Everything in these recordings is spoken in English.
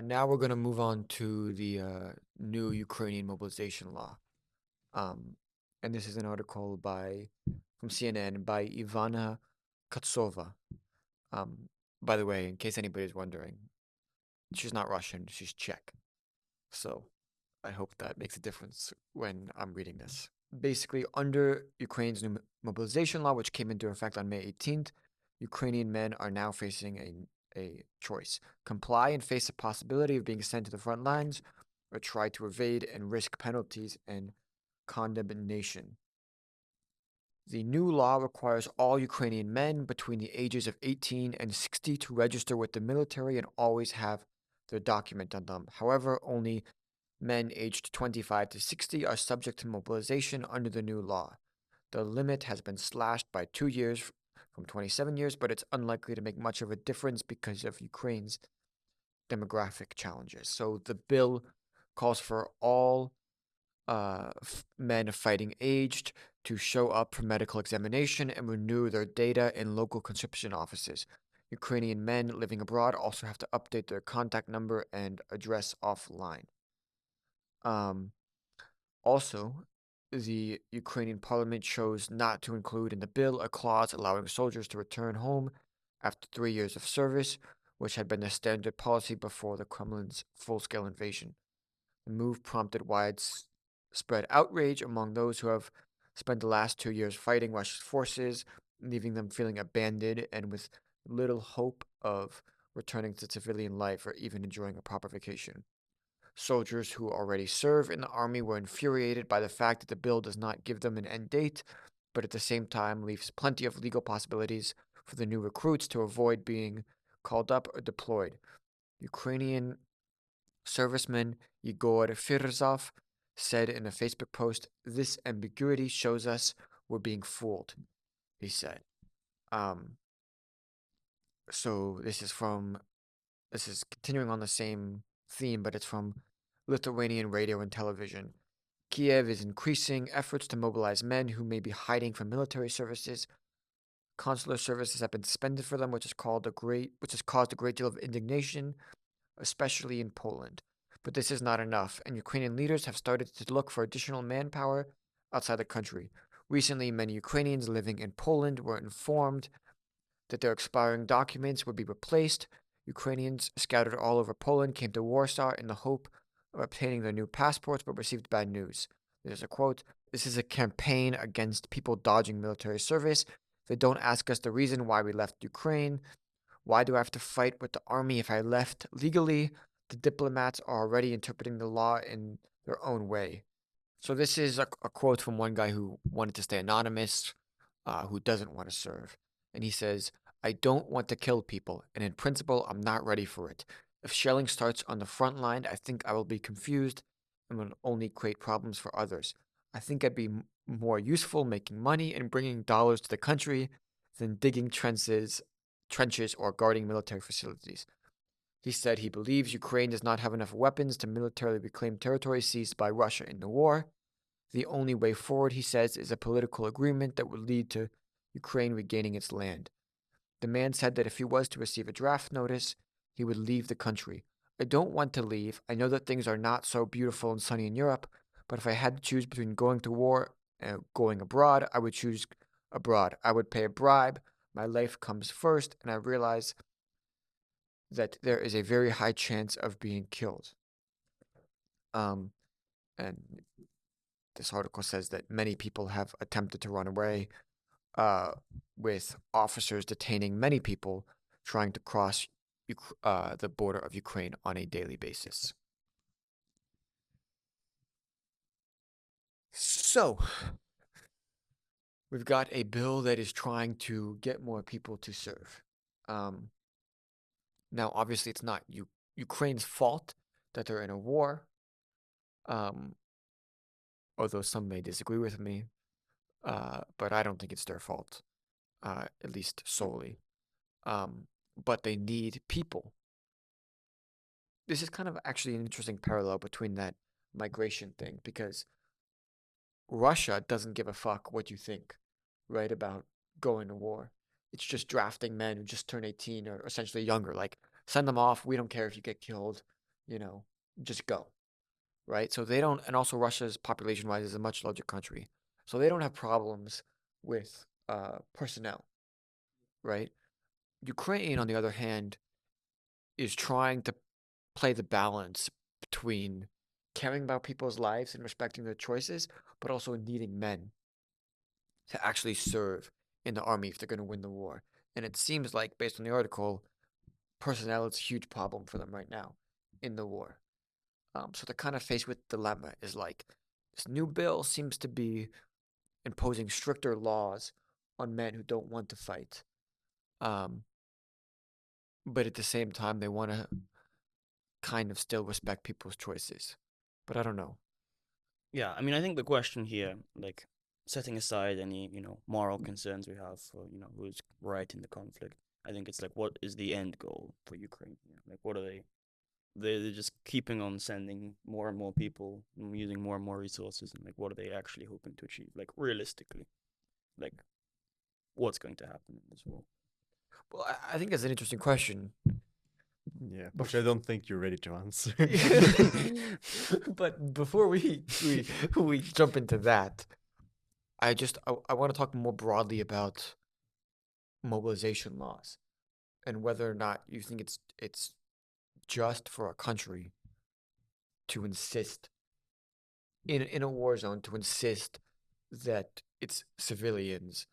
Now we're going to move on to the new Ukrainian mobilization law. Um, and this is an article from CNN by Ivana Katsova. Um, by the way, in case anybody's wondering, she's not Russian, she's Czech. So I hope that makes a difference when I'm reading this. Basically, under Ukraine's new mobilization law, which came into effect on May 18th, Ukrainian men are now facing a choice: comply and face the possibility of being sent to the front lines, or try to evade and risk penalties and condemnation. The new law requires all Ukrainian men between the ages of 18 and 60 to register with the military and always have their document on them. However, only men aged 25 to 60 are subject to mobilization under the new law. The limit has been slashed by 2 years from 27 years, but it's unlikely to make much of a difference because of Ukraine's demographic challenges. So the bill calls for all men of fighting aged to show up for medical examination and renew their data in local conscription offices. Ukrainian men living abroad also have to update their contact number and address offline. Also, the Ukrainian parliament chose not to include in the bill a clause allowing soldiers to return home after 3 years of service, which had been the standard policy before the Kremlin's full-scale invasion. The move prompted widespread outrage among those who have spent the last 2 years fighting Russia's forces, leaving them feeling abandoned and with little hope of returning to civilian life or even enjoying a proper vacation. Soldiers who already serve in the army were infuriated by the fact that the bill does not give them an end date, but at the same time leaves plenty of legal possibilities for the new recruits to avoid being called up or deployed. Ukrainian serviceman Igor Firzov said in a Facebook post, "This ambiguity shows us we're being fooled," he said. So this is continuing on the same theme, but it's from Lithuanian radio and television. Kiev is increasing efforts to mobilize men who may be hiding from military services. Consular services have been suspended for them, which has caused a great deal of indignation, especially in Poland. But this is not enough, and Ukrainian leaders have started to look for additional manpower outside the country. Recently, many Ukrainians living in Poland were informed that their expiring documents would be replaced. Ukrainians scattered all over Poland came to Warsaw in the hope of obtaining their new passports, but received bad news. There's a quote: "This is a campaign against people dodging military service. They don't ask us the reason why we left Ukraine. Why do I have to fight with the army if I left legally? The diplomats are already interpreting the law in their own way." So this is a quote from one guy who wanted to stay anonymous, who doesn't want to serve. And he says, "I don't want to kill people, and in principle, I'm not ready for it. If shelling starts on the front line, I think I will be confused and will only create problems for others. I think I'd be more useful making money and bringing dollars to the country than digging trenches or guarding military facilities." He said he believes Ukraine does not have enough weapons to militarily reclaim territory seized by Russia in the war. The only way forward, he says, is a political agreement that would lead to Ukraine regaining its land. The man said that if he was to receive a draft notice, he would leave the country. "I don't want to leave. I know that things are not so beautiful and sunny in Europe, but if I had to choose between going to war and going abroad, I would choose abroad. I would pay a bribe. My life comes first, and I realize that there is a very high chance of being killed." And this article says that many people have attempted to run away, with officers detaining many people trying to cross the border of Ukraine on a daily basis. So, we've got a bill that is trying to get more people to serve. Now, obviously, it's not Ukraine's fault that they're in a war, um, although some may disagree with me, but I don't think it's their fault, at least solely. But they need people. This is kind of actually an interesting parallel between that migration thing, because Russia doesn't give a fuck what you think, right, about going to war. It's just drafting men who just turn 18 or essentially younger. Like, send them off. We don't care if you get killed, you know, just go, right? So they don't, and also Russia's population-wise is a much larger country, so they don't have problems with personnel, right? Ukraine, on the other hand, is trying to play the balance between caring about people's lives and respecting their choices, but also needing men to actually serve in the army if they're going to win the war. And it seems like, based on the article, personnel is a huge problem for them right now in the war. So they're kind of faced with dilemma is like, this new bill seems to be imposing stricter laws on men who don't want to fight. Um, but at the same time, they want to kind of still respect people's choices. But I don't know. Yeah, I mean, I think the question here, like setting aside any, moral concerns we have for, who's right in the conflict, I think it's like, what is the end goal for Ukraine? Like, what are they? They're just keeping on sending more and more people, using more and more resources, and like, what are they actually hoping to achieve? Like, realistically, like, what's going to happen in this war? Well, I think that's an interesting question. Yeah, which I don't think you're ready to answer. But before we jump into that, I want to talk more broadly about mobilization laws and whether or not you think it's just for a country to insist in a war zone to insist that its civilians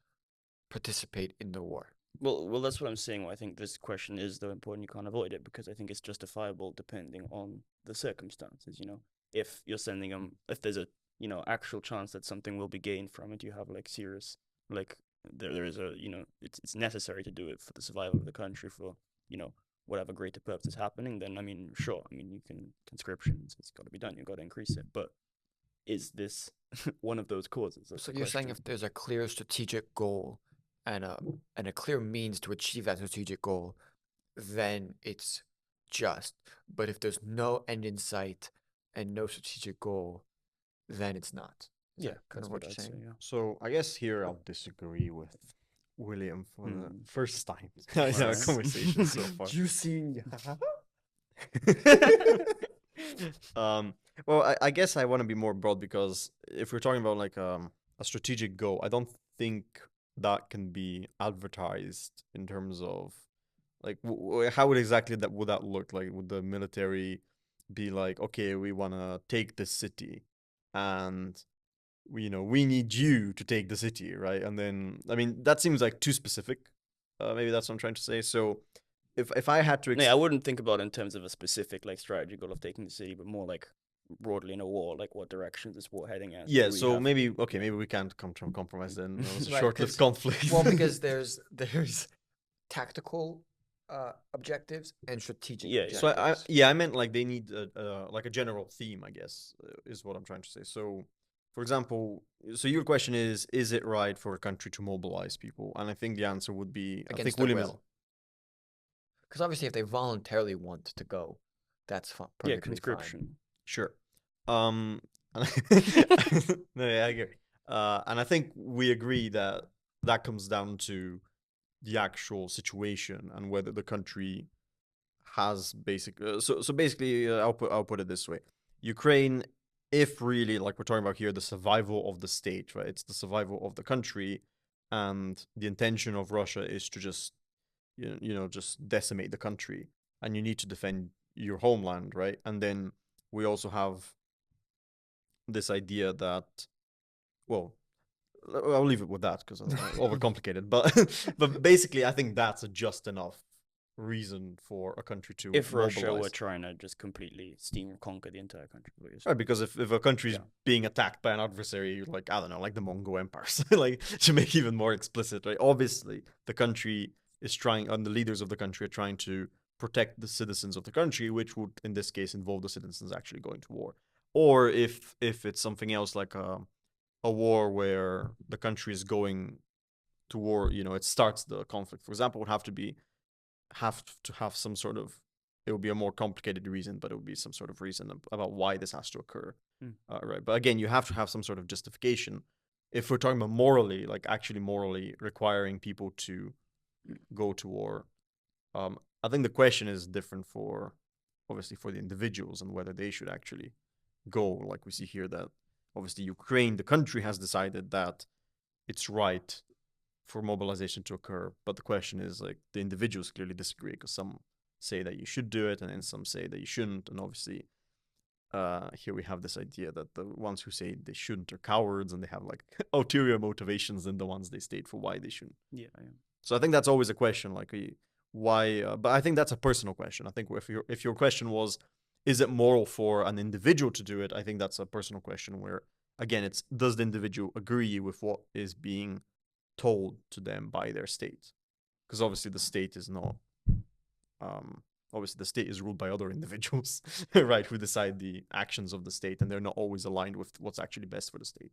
participate in the war. Well, that's what I'm saying. I think this question is though important. You can't avoid it because I think it's justifiable depending on the circumstances. If you're sending them, if there's a actual chance that something will be gained from it, you have like serious like there is a it's necessary to do it for the survival of the country for whatever greater purpose is happening. Then I mean, sure. I mean, you can conscription. It's got to be done. You've got to increase it. But is this one of those causes? That's So the you're saying question. if there's a clear strategic goal and a clear means to achieve that strategic goal, then it's just. But if there's no end in sight and no strategic goal, then it's not. Is Yeah, that kind that's of what what you're I'd say. saying? Yeah. So I guess here I'll disagree with William for the first time in our Alright. conversation so far. Juicy. Well, I guess I want to be more broad because if we're talking about like a strategic goal, I don't think that can be advertised in terms of like how would exactly that would that look like? Would the military be like, okay, we want to take this city, and we need you to take the city, right? And then I mean that seems like too specific. Maybe that's what I'm trying to say. So if I had to I wouldn't think about it in terms of a specific like strategy goal of taking the city, but more like broadly in a war, like what direction is this war heading at? yeah, so maybe we can't come to a compromise then. It was a Right, short-lived 'cause- conflict. Well, because there's tactical objectives and strategic Yeah, objectives. So I meant like they need like a general theme, I guess, is what I'm trying to say. So, for example, so your question is it right for a country to mobilize people? And I think the answer would be, I Against think their William is, will. Because obviously, if they voluntarily want to go, that's perfectly fine. conscription. sure. And no, yeah, I agree. And I think we agree that that comes down to the actual situation and whether the country has so basically I'll put it this way. Ukraine, if really like we're talking about here, the survival of the state, right? It's the survival of the country, and the intention of Russia is to just just decimate the country, and you need to defend your homeland, right? And then we also have this idea that, well, I'll leave it with that because I'm overcomplicated. But basically, I think that's a just enough reason for a country to If Russia mobilize. were trying to just completely conquer the entire country, Right, because if a country is being attacked by an adversary, like, I don't know, like the Mongol empires, like to make even more explicit, right? Obviously, the country is trying, and the leaders of the country are trying to protect the citizens of the country, which would, in this case, involve the citizens actually going to war. Or if it's something else like a war where the country is going to war, it starts the conflict. For example, would have to have some sort of, it would be a more complicated reason, but it would be some sort of reason about why this has to occur, right? But again, you have to have some sort of justification. If we're talking about morally, like actually morally requiring people to go to war, I think the question is different for, obviously, for the individuals and whether they should actually go. Like we see here that obviously Ukraine, the country, has decided that it's right for mobilization to occur. But the question is, like, the individuals clearly disagree, because some say that you should do it, and then some say that you shouldn't. And obviously, here we have this idea that the ones who say they shouldn't are cowards, and they have like ulterior motivations than the ones they state for why they shouldn't. Yeah. So I think that's always a question, like, why? But I think that's a personal question. I think if your question was, is it moral for an individual to do it? I think that's a personal question where, again, it's, does the individual agree with what is being told to them by their state? Because obviously the state is not. Obviously the state is ruled by other individuals, right? Who decide the actions of the state, and they're not always aligned with what's actually best for the state.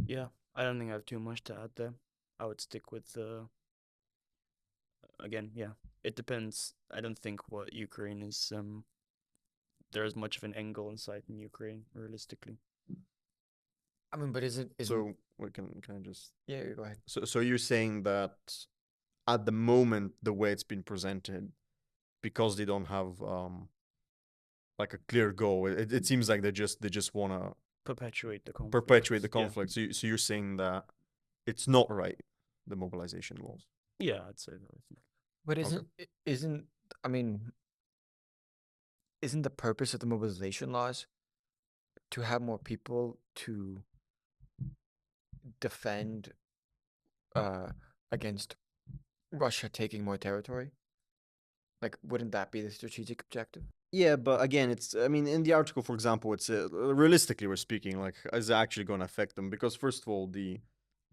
Yeah, I don't think I have too much to add there. I would stick with again, yeah. It depends. I don't think what Ukraine is there is much of an end goal in sight in Ukraine, realistically. I mean, but isn't So we can I just yeah, go ahead. so you're saying that at the moment, the way it's been presented, because they don't have like a clear goal, it seems like they just want to Perpetuate the conflict. perpetuate the Yeah. conflict. So you're saying that it's not right, the mobilization laws. Yeah, I'd say that. I think. But Okay. isn't I mean, isn't the purpose of the mobilization laws to have more people to defend against Russia taking more territory? Like, wouldn't that be the strategic objective? Yeah, but again, it's, I mean, in the article, for example, it's realistically, we're speaking, like, is it actually going to affect them? Because first of all, the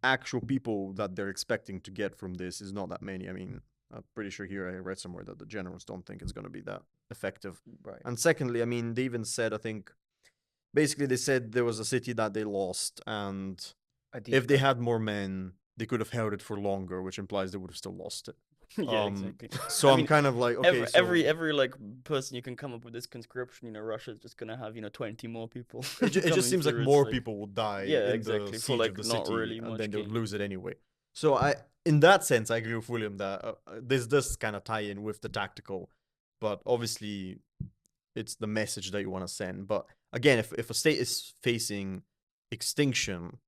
actual people that they're expecting to get from this is not that many. I mean, I'm pretty sure here I read somewhere that the generals don't think it's going to be that effective. Right. And secondly, I mean, they even said, I think, basically they said there was a city that they lost, and if they had more men, they could have held it for longer, which implies they would have still lost it. Yeah, exactly. So I I'm mean, kind of like, okay, every like person you can come up with this conscription, Russia's just gonna have 20 more people. it coming just seems like through. It's more people would die Yeah, in exactly, the for, siege like, of the not city, really and much then they would gain. lose it anyway. So in that sense, I agree with William that this does kind of tie in with the tactical, but obviously it's the message that you want to send. But again, if a state is facing extinction,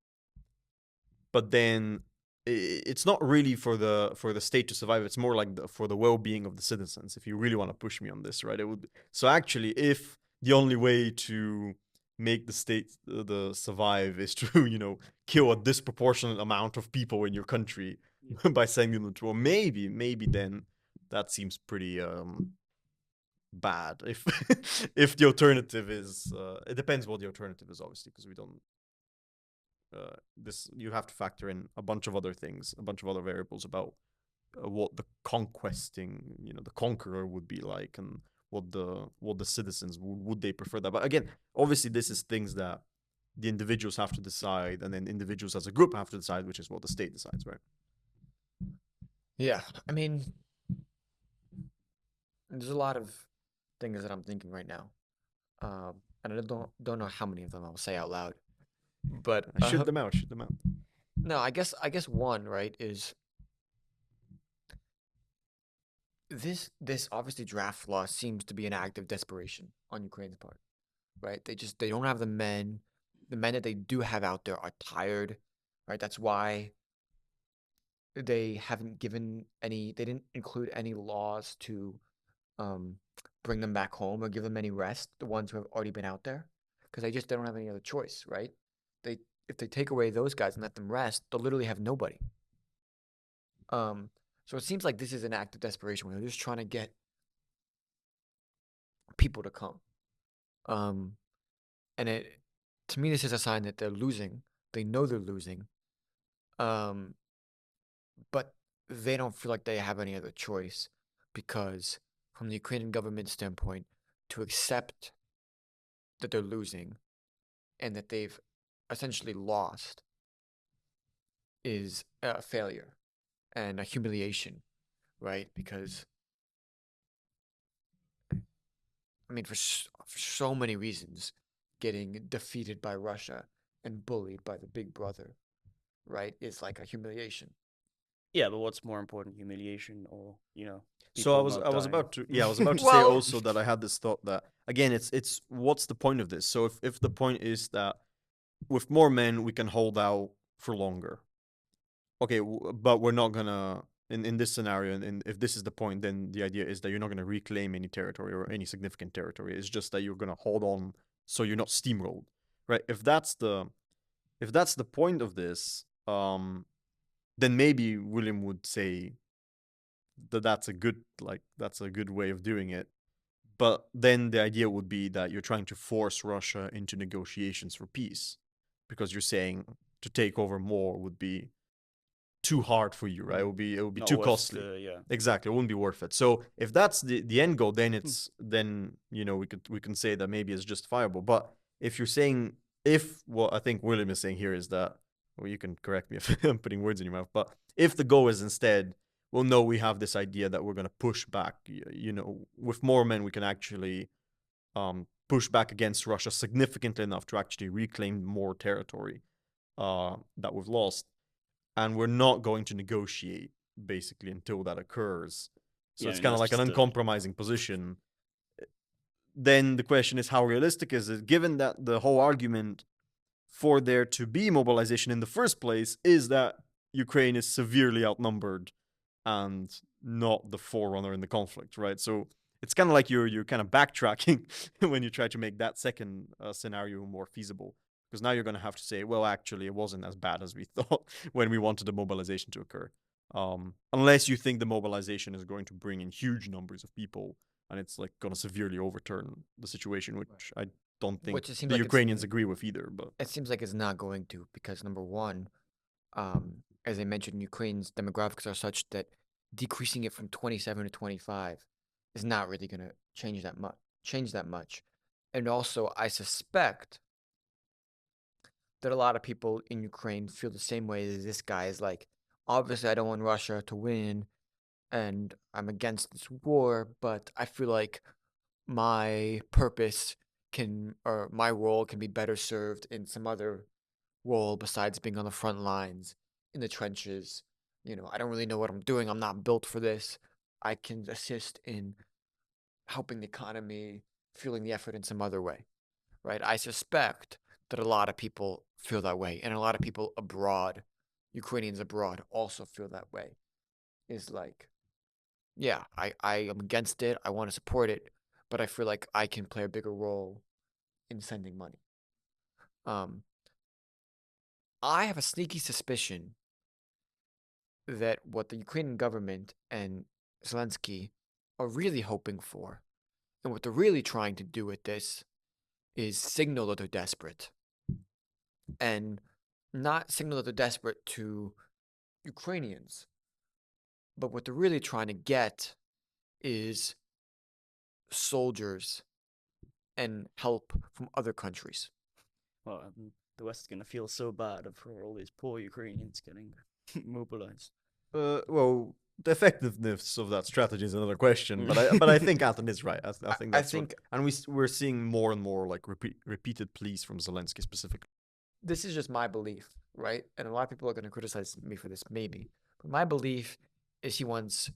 but then it's not really for the state to survive. It's more like for the well-being of the citizens. If you really want to push me on this, right? It would. So actually, if the only way to make the state the survive is to kill a disproportionate amount of people in your country by sending them to war, maybe then that seems pretty bad. If if the alternative is it depends what the alternative is, obviously, because we don't. This, you have to factor in a bunch of other things, a bunch of other variables about what the conquesting, the conqueror would be like, and what the citizens would they prefer that. But again, obviously, this is things that the individuals have to decide, and then individuals as a group have to decide, which is what the state decides, right? Yeah, I mean, there's a lot of things that I'm thinking right now, and I don't know how many of them I'll say out loud. But Shoot them out. Shoot them out. no, I guess one, right, is this obviously draft law seems to be an act of desperation on Ukraine's part, right? They don't have the men. The men that they do have out there are tired, right? That's why they haven't given any. They didn't include any laws to bring them back home or give them any rest. The ones who have already been out there, because they don't have any other choice, right? If they take away those guys and let them rest, they'll literally have nobody. So it seems like this is an act of desperation where they're just trying to get people to come. And to me, this is a sign that they're losing. They know they're losing. But they don't feel like they have any other choice, because from the Ukrainian government standpoint, to accept that they're losing and that they've essentially lost is a failure and a humiliation, right? Because, I mean, for so many reasons, getting defeated by Russia and bullied by the big brother, right, is like a humiliation. Yeah, but what's more important, humiliation or, So I people was not I was dying? about to I was about to say Well, also that I had this thought that again it's what's the point of this? So if the point is that with more men we can hold out for longer, okay, but we're not gonna in this scenario, and if this is the point, then the idea is that you're not gonna reclaim any territory or any significant territory. It's just that you're gonna hold on so you're not steamrolled, right? If that's the point of this, then maybe William would say that that's a good way of doing it. But then the idea would be that you're trying to force Russia into negotiations for peace, because you're saying to take over more would be too hard for you, right? It would be Not too worth costly. yeah. Exactly, it wouldn't be worth it. So if that's the end goal, then then we can say that maybe it's justifiable. But if you're saying if what I think William is saying here is that, well, you can correct me if I'm putting words in your mouth, but if the goal is instead, well, no, we have this idea that we're going to push back, with more men we can actually push back against Russia significantly enough to actually reclaim more territory that we've lost, and we're not going to negotiate basically until that occurs. So Yeah, I it's mean, kind of that's like an just uncompromising position. Then the question is, how realistic is it, given that the whole argument for there to be mobilization in the first place is that Ukraine is severely outnumbered and not the forerunner in the conflict, right? So it's kind of like you're kind of backtracking when you try to make that second scenario more feasible, because now you're going to have to say, well, actually, it wasn't as bad as we thought when we wanted the mobilization to occur. Unless you think the mobilization is going to bring in huge numbers of people and it's like going to severely overturn the situation, which I don't think which it seems the like Ukrainians agree with either. But it seems like it's not going to, because number one, as I mentioned, Ukraine's demographics are such that decreasing it from 27 to 25 is not really going to change that much. And also, I suspect that a lot of people in Ukraine feel the same way as this guy is like, obviously, I don't want Russia to win, and I'm against this war, but I feel like my purpose or my role can be better served in some other role besides being on the front lines in the trenches. I don't really know what I'm doing. I'm not built for this. I can assist in helping the economy, feeling the effort in some other way, right? I suspect that a lot of people feel that way, and a lot of people abroad, Ukrainians abroad, also feel that way. Is like, yeah, I am against it. I want to support it, but I feel like I can play a bigger role in sending money. I have a sneaky suspicion that what the Ukrainian government and Zelensky are really hoping for, and what they're really trying to do with this, is signal that they're desperate. And not signal that they're desperate to Ukrainians, but what they're really trying to get is soldiers and help from other countries. Well, the West is gonna feel so bad for all these poor Ukrainians getting mobilized. well, the effectiveness of that strategy is another question. But I think Anthony is right. I think I that's think and we're seeing more and more like repeated pleas from Zelensky specifically. this is just my belief, right? And a lot of people are going to criticize me for this, maybe. But my belief is he wants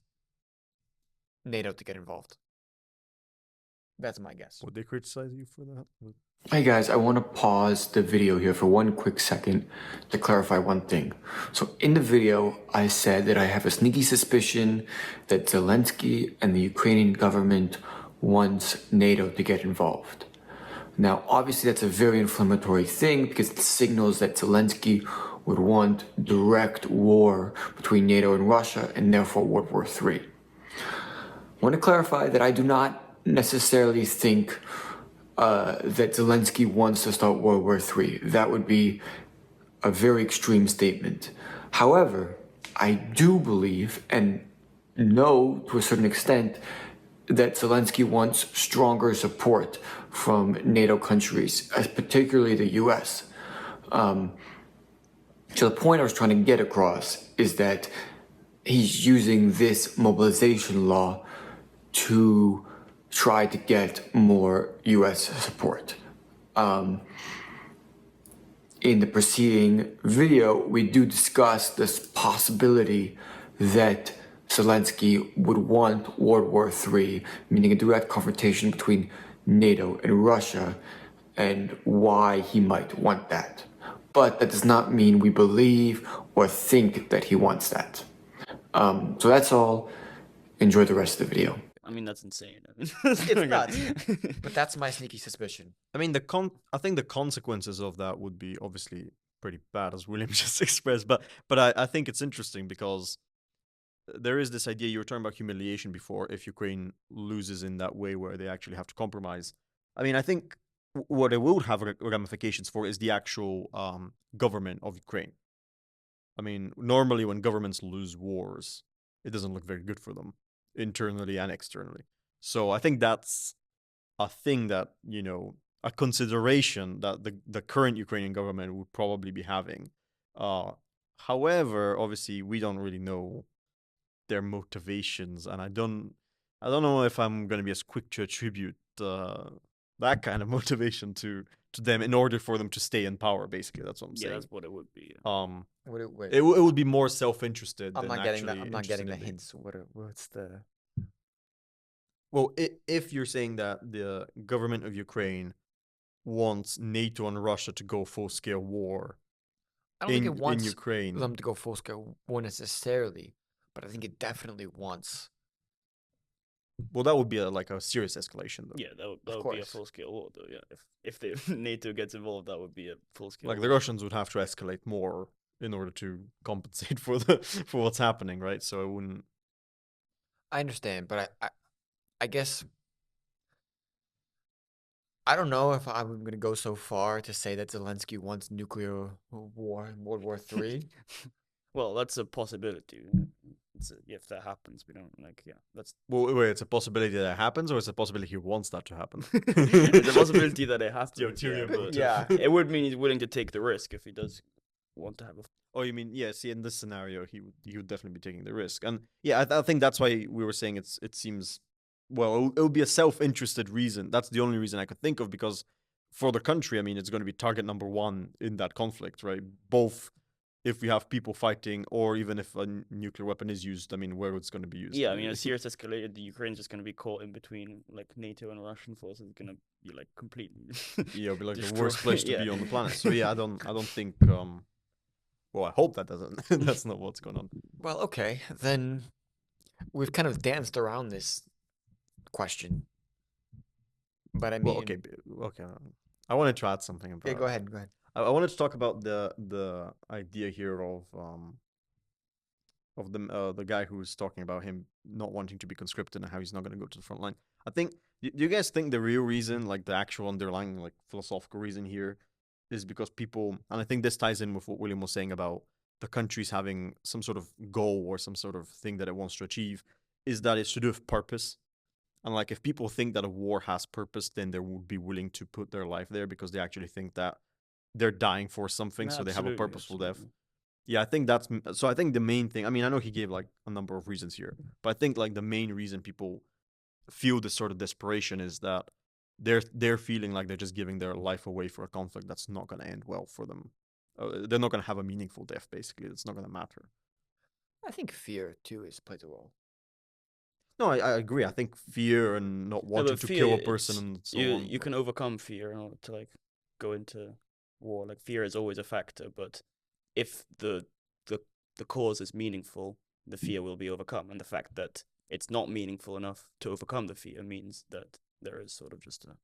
NATO to get involved. That's my guess. Would they criticize you for that? Hey guys, I want to pause the video here for one quick second to clarify one thing. So in the video, I said that I have a sneaky suspicion that Zelensky and the Ukrainian government wants NATO to get involved. Now, obviously that's a very inflammatory thing because it signals that Zelensky would want direct war between NATO and Russia and therefore World War III. I want to clarify that I do not necessarily think that Zelensky wants to start World War III. That would be a very extreme statement. However, I do believe and know to a certain extent that Zelensky wants stronger support from NATO countries, particularly the US. So the point I was trying to get across is that he's using this mobilization law to try to get more US support. In the preceding video, we do discuss this possibility that Zelensky would want World War III, meaning a direct confrontation between NATO and Russia, and why he might want that. But that does not mean we believe or think that he wants that. So that's all. Enjoy the rest of the video. I mean, that's insane. It's nuts. But that's my sneaky suspicion. I mean, I think the consequences of that would be obviously pretty bad, as William just expressed. But I think it's interesting because there is this idea, you were talking about humiliation before, if Ukraine loses in that way where they actually have to compromise. I mean, I think what it will have ramifications for is the actual government of Ukraine. I mean, normally when governments lose wars, it doesn't look very good for them, internally and externally. So I think that's a thing that, a consideration that the current Ukrainian government would probably be having. However, obviously, we don't really know their motivations, and I don't know if I'm going to be as quick to attribute that kind of motivation to them in order for them to stay in power. Basically, that's what I'm saying. Yeah, that's what it would be. Yeah. Wait, It would be more self-interested. I'm than not getting that. actually I'm not getting the interested in hints. What's the? Well, if you're saying that the government of Ukraine wants NATO and Russia to go full-scale war I don't think it in wants Ukraine, them to go full scale war necessarily, but I think it definitely wants. well, that would be like a serious escalation, though. Yeah, that would be a course. full-scale war, though. Yeah, if the NATO gets involved, that would be a full-scale. Like war. the Russians would have to escalate more in order to compensate for what's happening, right? So it wouldn't. I understand, but I guess I don't know if I'm gonna go so far to say that Zelensky wants nuclear war in World War III. Well, that's a possibility. If that happens, we don't that's Well, wait, it's a possibility that it happens, or it's a possibility he wants that to happen. it's a possibility that it happens. Ulterior motive. Yeah. It would mean he's willing to take the risk if he does want to have a. Oh, you mean, yeah, see, in this scenario, he would definitely be taking the risk. And yeah, I think that's why we were saying it seems, well, it would be a self-interested reason. That's the only reason I could think of, because for the country, I mean, it's going to be target number one in that conflict, right? Both if we have people fighting, or even if a nuclear weapon is used, I mean, where it's going to be used. Yeah, I mean, as serious escalated, the Ukraine's just going to be caught in between, like, NATO and Russian forces. It's going to be, like, completely. Yeah, it'll be like the destroyed. worst place to Yeah. be on the planet. So yeah, I don't think. Well, I hope that doesn't. That's not what's going on. Well, okay, then we've kind of danced around this question, but I mean, Well, okay, okay. I wanted to add something about. yeah, go ahead, go ahead. I wanted to talk about the idea here of the guy who's talking about him not wanting to be conscripted and how he's not going to go to the front line. I think. Do you guys think the real reason, like the actual underlying, like philosophical reason here, is because people, and I think this ties in with what William was saying about the countries having some sort of goal or some sort of thing that it wants to achieve, is that it's to do with purpose. And like, if people think that a war has purpose, then they would be willing to put their life there because they actually think that they're dying for something, No, so they have a absolutely, purposeful death. absolutely. Yeah, I think that's, so I think the main thing, I mean, I know he gave like a number of reasons here, but I think like the main reason people feel this sort of desperation is that they're feeling like they're just giving their life away for a conflict that's not going to end well for them. They're not going to have a meaningful death, basically. It's not going to matter. I think fear too plays a role. No, I agree. I think fear and not wanting to kill a person and so on. You can overcome fear in order to like go into war. Like fear is always a factor, but if the cause is meaningful, the fear will be overcome, and the fact that it's not meaningful enough to overcome the fear means that there is sort of just a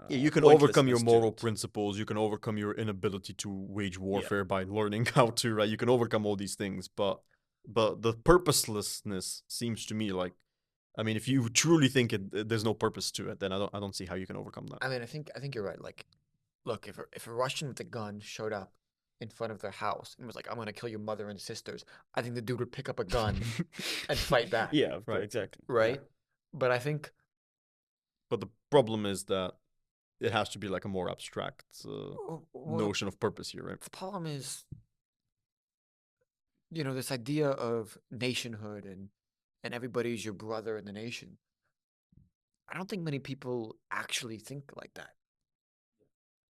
yeah, you can overcome your pointlessness to moral it. principles. You can overcome your inability to wage warfare by learning how to, right? You can overcome all these things, but the purposelessness seems to me like, I mean, if you truly think there's no purpose to it, then I don't see how you can overcome that. I mean, I think you're right. Like, look, if a Russian with a gun showed up in front of their house and was like, "I'm gonna kill your mother and sisters," I think the dude would pick up a gun and fight back. Yeah, Right. exactly. Right. But I think But the problem is that it has to be like a more abstract well, notion of purpose here, right? the problem is, this idea of nationhood and everybody's your brother in the nation. I don't think many people actually think like that.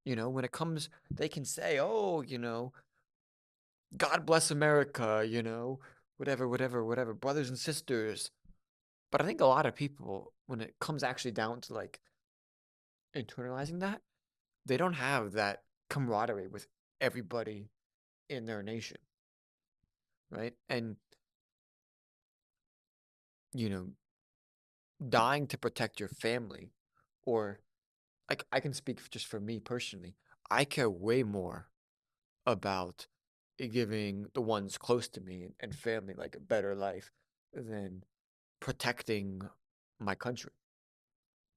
When it comes, they can say, "Oh, God bless America," whatever, brothers and sisters. But I think a lot of people, when it comes actually down to like internalizing that, they don't have that camaraderie with everybody in their nation, right? And, you know, dying to protect your family, or like I can speak just for me personally, I care way more about giving the ones close to me and family like a better life than protecting my country.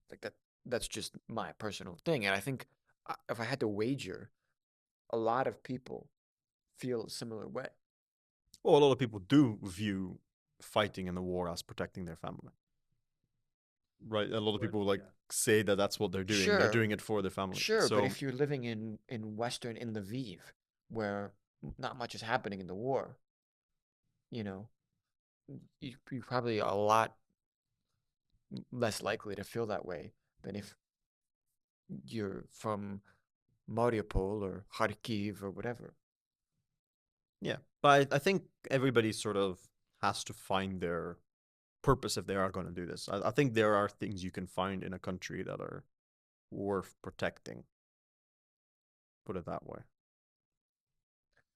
Like that's just my personal thing. And I think if I had to wager, a lot of people feel a similar way. Well, a lot of people do view fighting in the war as protecting their family. Right? A lot of people like say that that's what they're doing. They're Sure, doing it for their family. sure, but So if you're living in Western in Lviv, where not much is happening in the war, you know, you're probably a lot less likely to feel that way than if you're from Mariupol or Kharkiv or whatever. yeah, but I think everybody sort of has to find their purpose if they are going to do this. I think there are things you can find in a country that are worth protecting. Put it that way.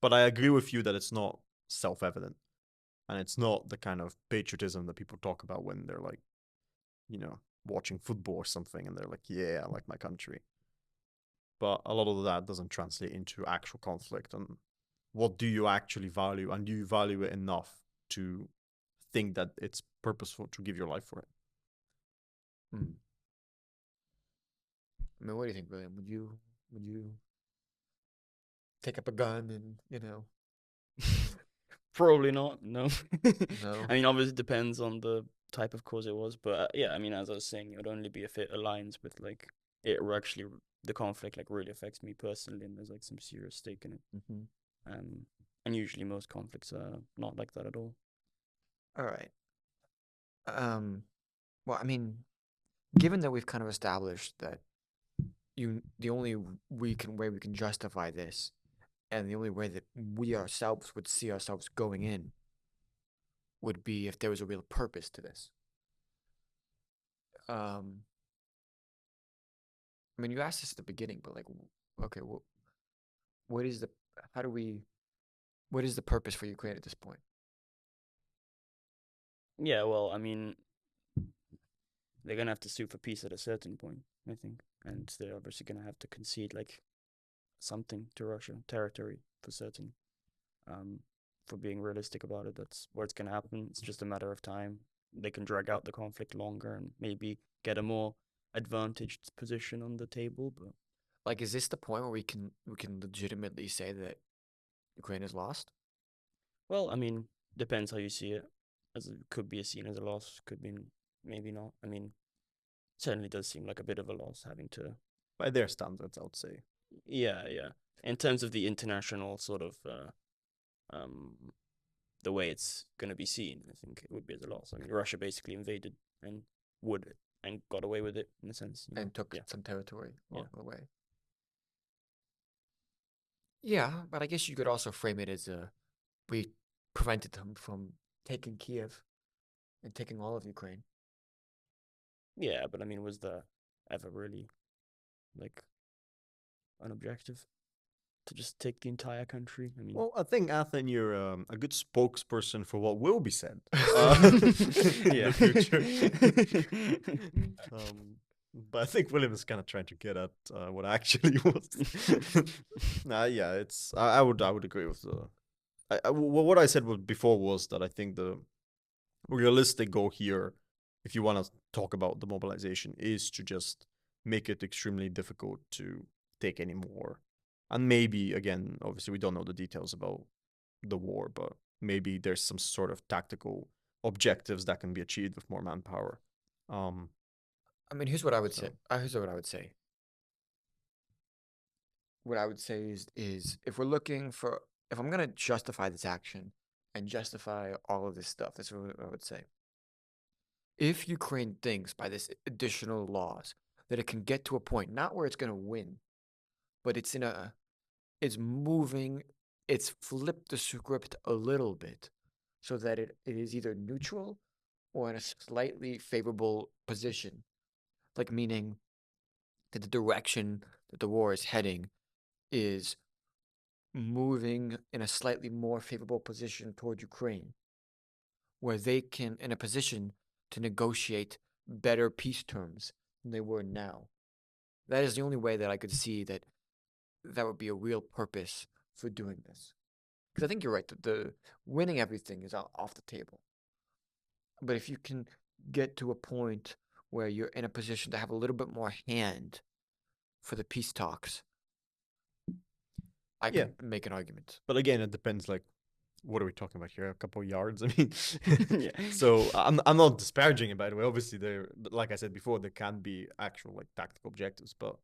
But I agree with you that it's not self-evident, and it's not the kind of patriotism that people talk about when they're like, watching football or something, and they're like, "Yeah, I like my country." But a lot of that doesn't translate into actual conflict. And what do you actually value, and do you value it enough to think that it's purposeful to give your life for it? Hmm. I mean, what do you think, William? Would you take up a gun and Probably not. No. no? I mean, obviously, it depends on the type of cause it was, but yeah, I mean, as I was saying, it would only be if it aligns with like it or actually the conflict like really affects me personally, and there's like some serious stake in it. Mm-hmm. And usually most conflicts are not like that at all. All right. Well, I mean, given that we've kind of established that the only way we can justify this, and the only way that we ourselves would see ourselves going in, would be if there was a real purpose to this. Um, I mean, you asked this at the beginning, but like, okay, well, what is the how do we what is the purpose for Ukraine at this point? Yeah, well, I mean, they're gonna have to sue for peace at a certain point, I think, and they're obviously gonna have to concede like something to Russia, territory for certain. Um, for being realistic about it, that's where it's gonna happen. It's just a matter of time. They can drag out the conflict longer and maybe get a more advantaged position on the table. But Like, is this the point where we can legitimately say that Ukraine is lost? well, I mean, depends how you see it. As it could be seen as a loss, could be maybe not. I mean, certainly does seem like a bit of a loss having to. By their standards, I would say. Yeah, yeah. In terms of the international sort of um the way it's going to be seen, I think it would be as a loss. I mean, Russia basically invaded and would and got away with it in a sense. And took Yeah, some territory yeah. along the way. Yeah, but I guess you could also frame it as we prevented them from taking Kiev and taking all of Ukraine. Yeah, but I mean, was there ever really like an objective to just take the entire country? I mean, Well, I think, Athen, you're a good spokesperson for what will be said in yeah. the future. But I think William is kind of trying to get at what actually was. Nah, yeah, it's. I would agree with the. What I said before was that I think the realistic goal here, if you want to talk about the mobilization, is to just make it extremely difficult to take any more. And maybe, again, obviously, we don't know the details about the war, but maybe there's some sort of tactical objectives that can be achieved with more manpower. I mean, here's what I would say. So, Here's what I would say. What I would say is if I'm gonna justify this action and justify all of this stuff, that's what I would say. If Ukraine thinks by this additional laws that it can get to a point not where it's gonna win, but it's moving, it's flipped the script a little bit so that it is either neutral or in a slightly favorable position, like meaning that the direction that the war is heading is moving in a slightly more favorable position toward Ukraine, where they can in a position to negotiate better peace terms than they were now. That is the only way that I could see that would be a real purpose for doing this. Because I think you're right, the winning everything is off the table. But if you can get to a point where you're in a position to have a little bit more hand for the peace talks, I Yeah. could make an argument. But again, it depends. Like, what are we talking about here? A couple of yards? I mean, Yeah. So I'm not disparaging it. By the way, obviously there, like I said before, there can be actual like tactical objectives. But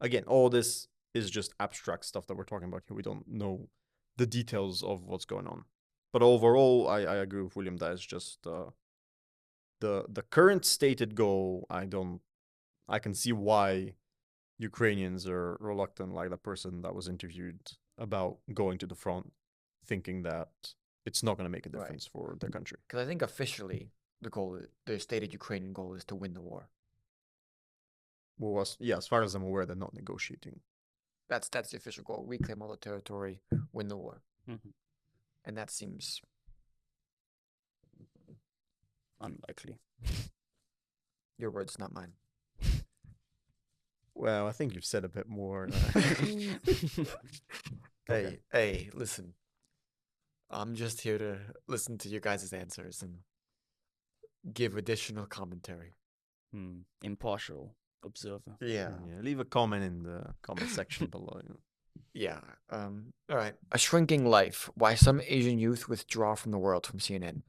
again, all this is just abstract stuff that we're talking about here. We don't know the details of what's going on. But overall, I agree with William that it's just the current stated goal. I can see why Ukrainians are reluctant, like the person that was interviewed, about going to the front, thinking that it's not going to make a Right. difference for their country. Because I think officially the stated Ukrainian goal is to win the war. Well, as far as I'm aware, they're not negotiating. That's the official goal. Reclaim all the territory, win the war. Mhm. And that seems Unlikely. your words, not mine. Well, I think you've said a bit more. Okay. Hey, listen. I'm just here to listen to you guys' answers and give additional commentary. Impartial observer. Yeah. Yeah, leave a comment in the comment section below. Yeah. All right. A shrinking life. Why some Asian youth withdraw from the world, from CNN.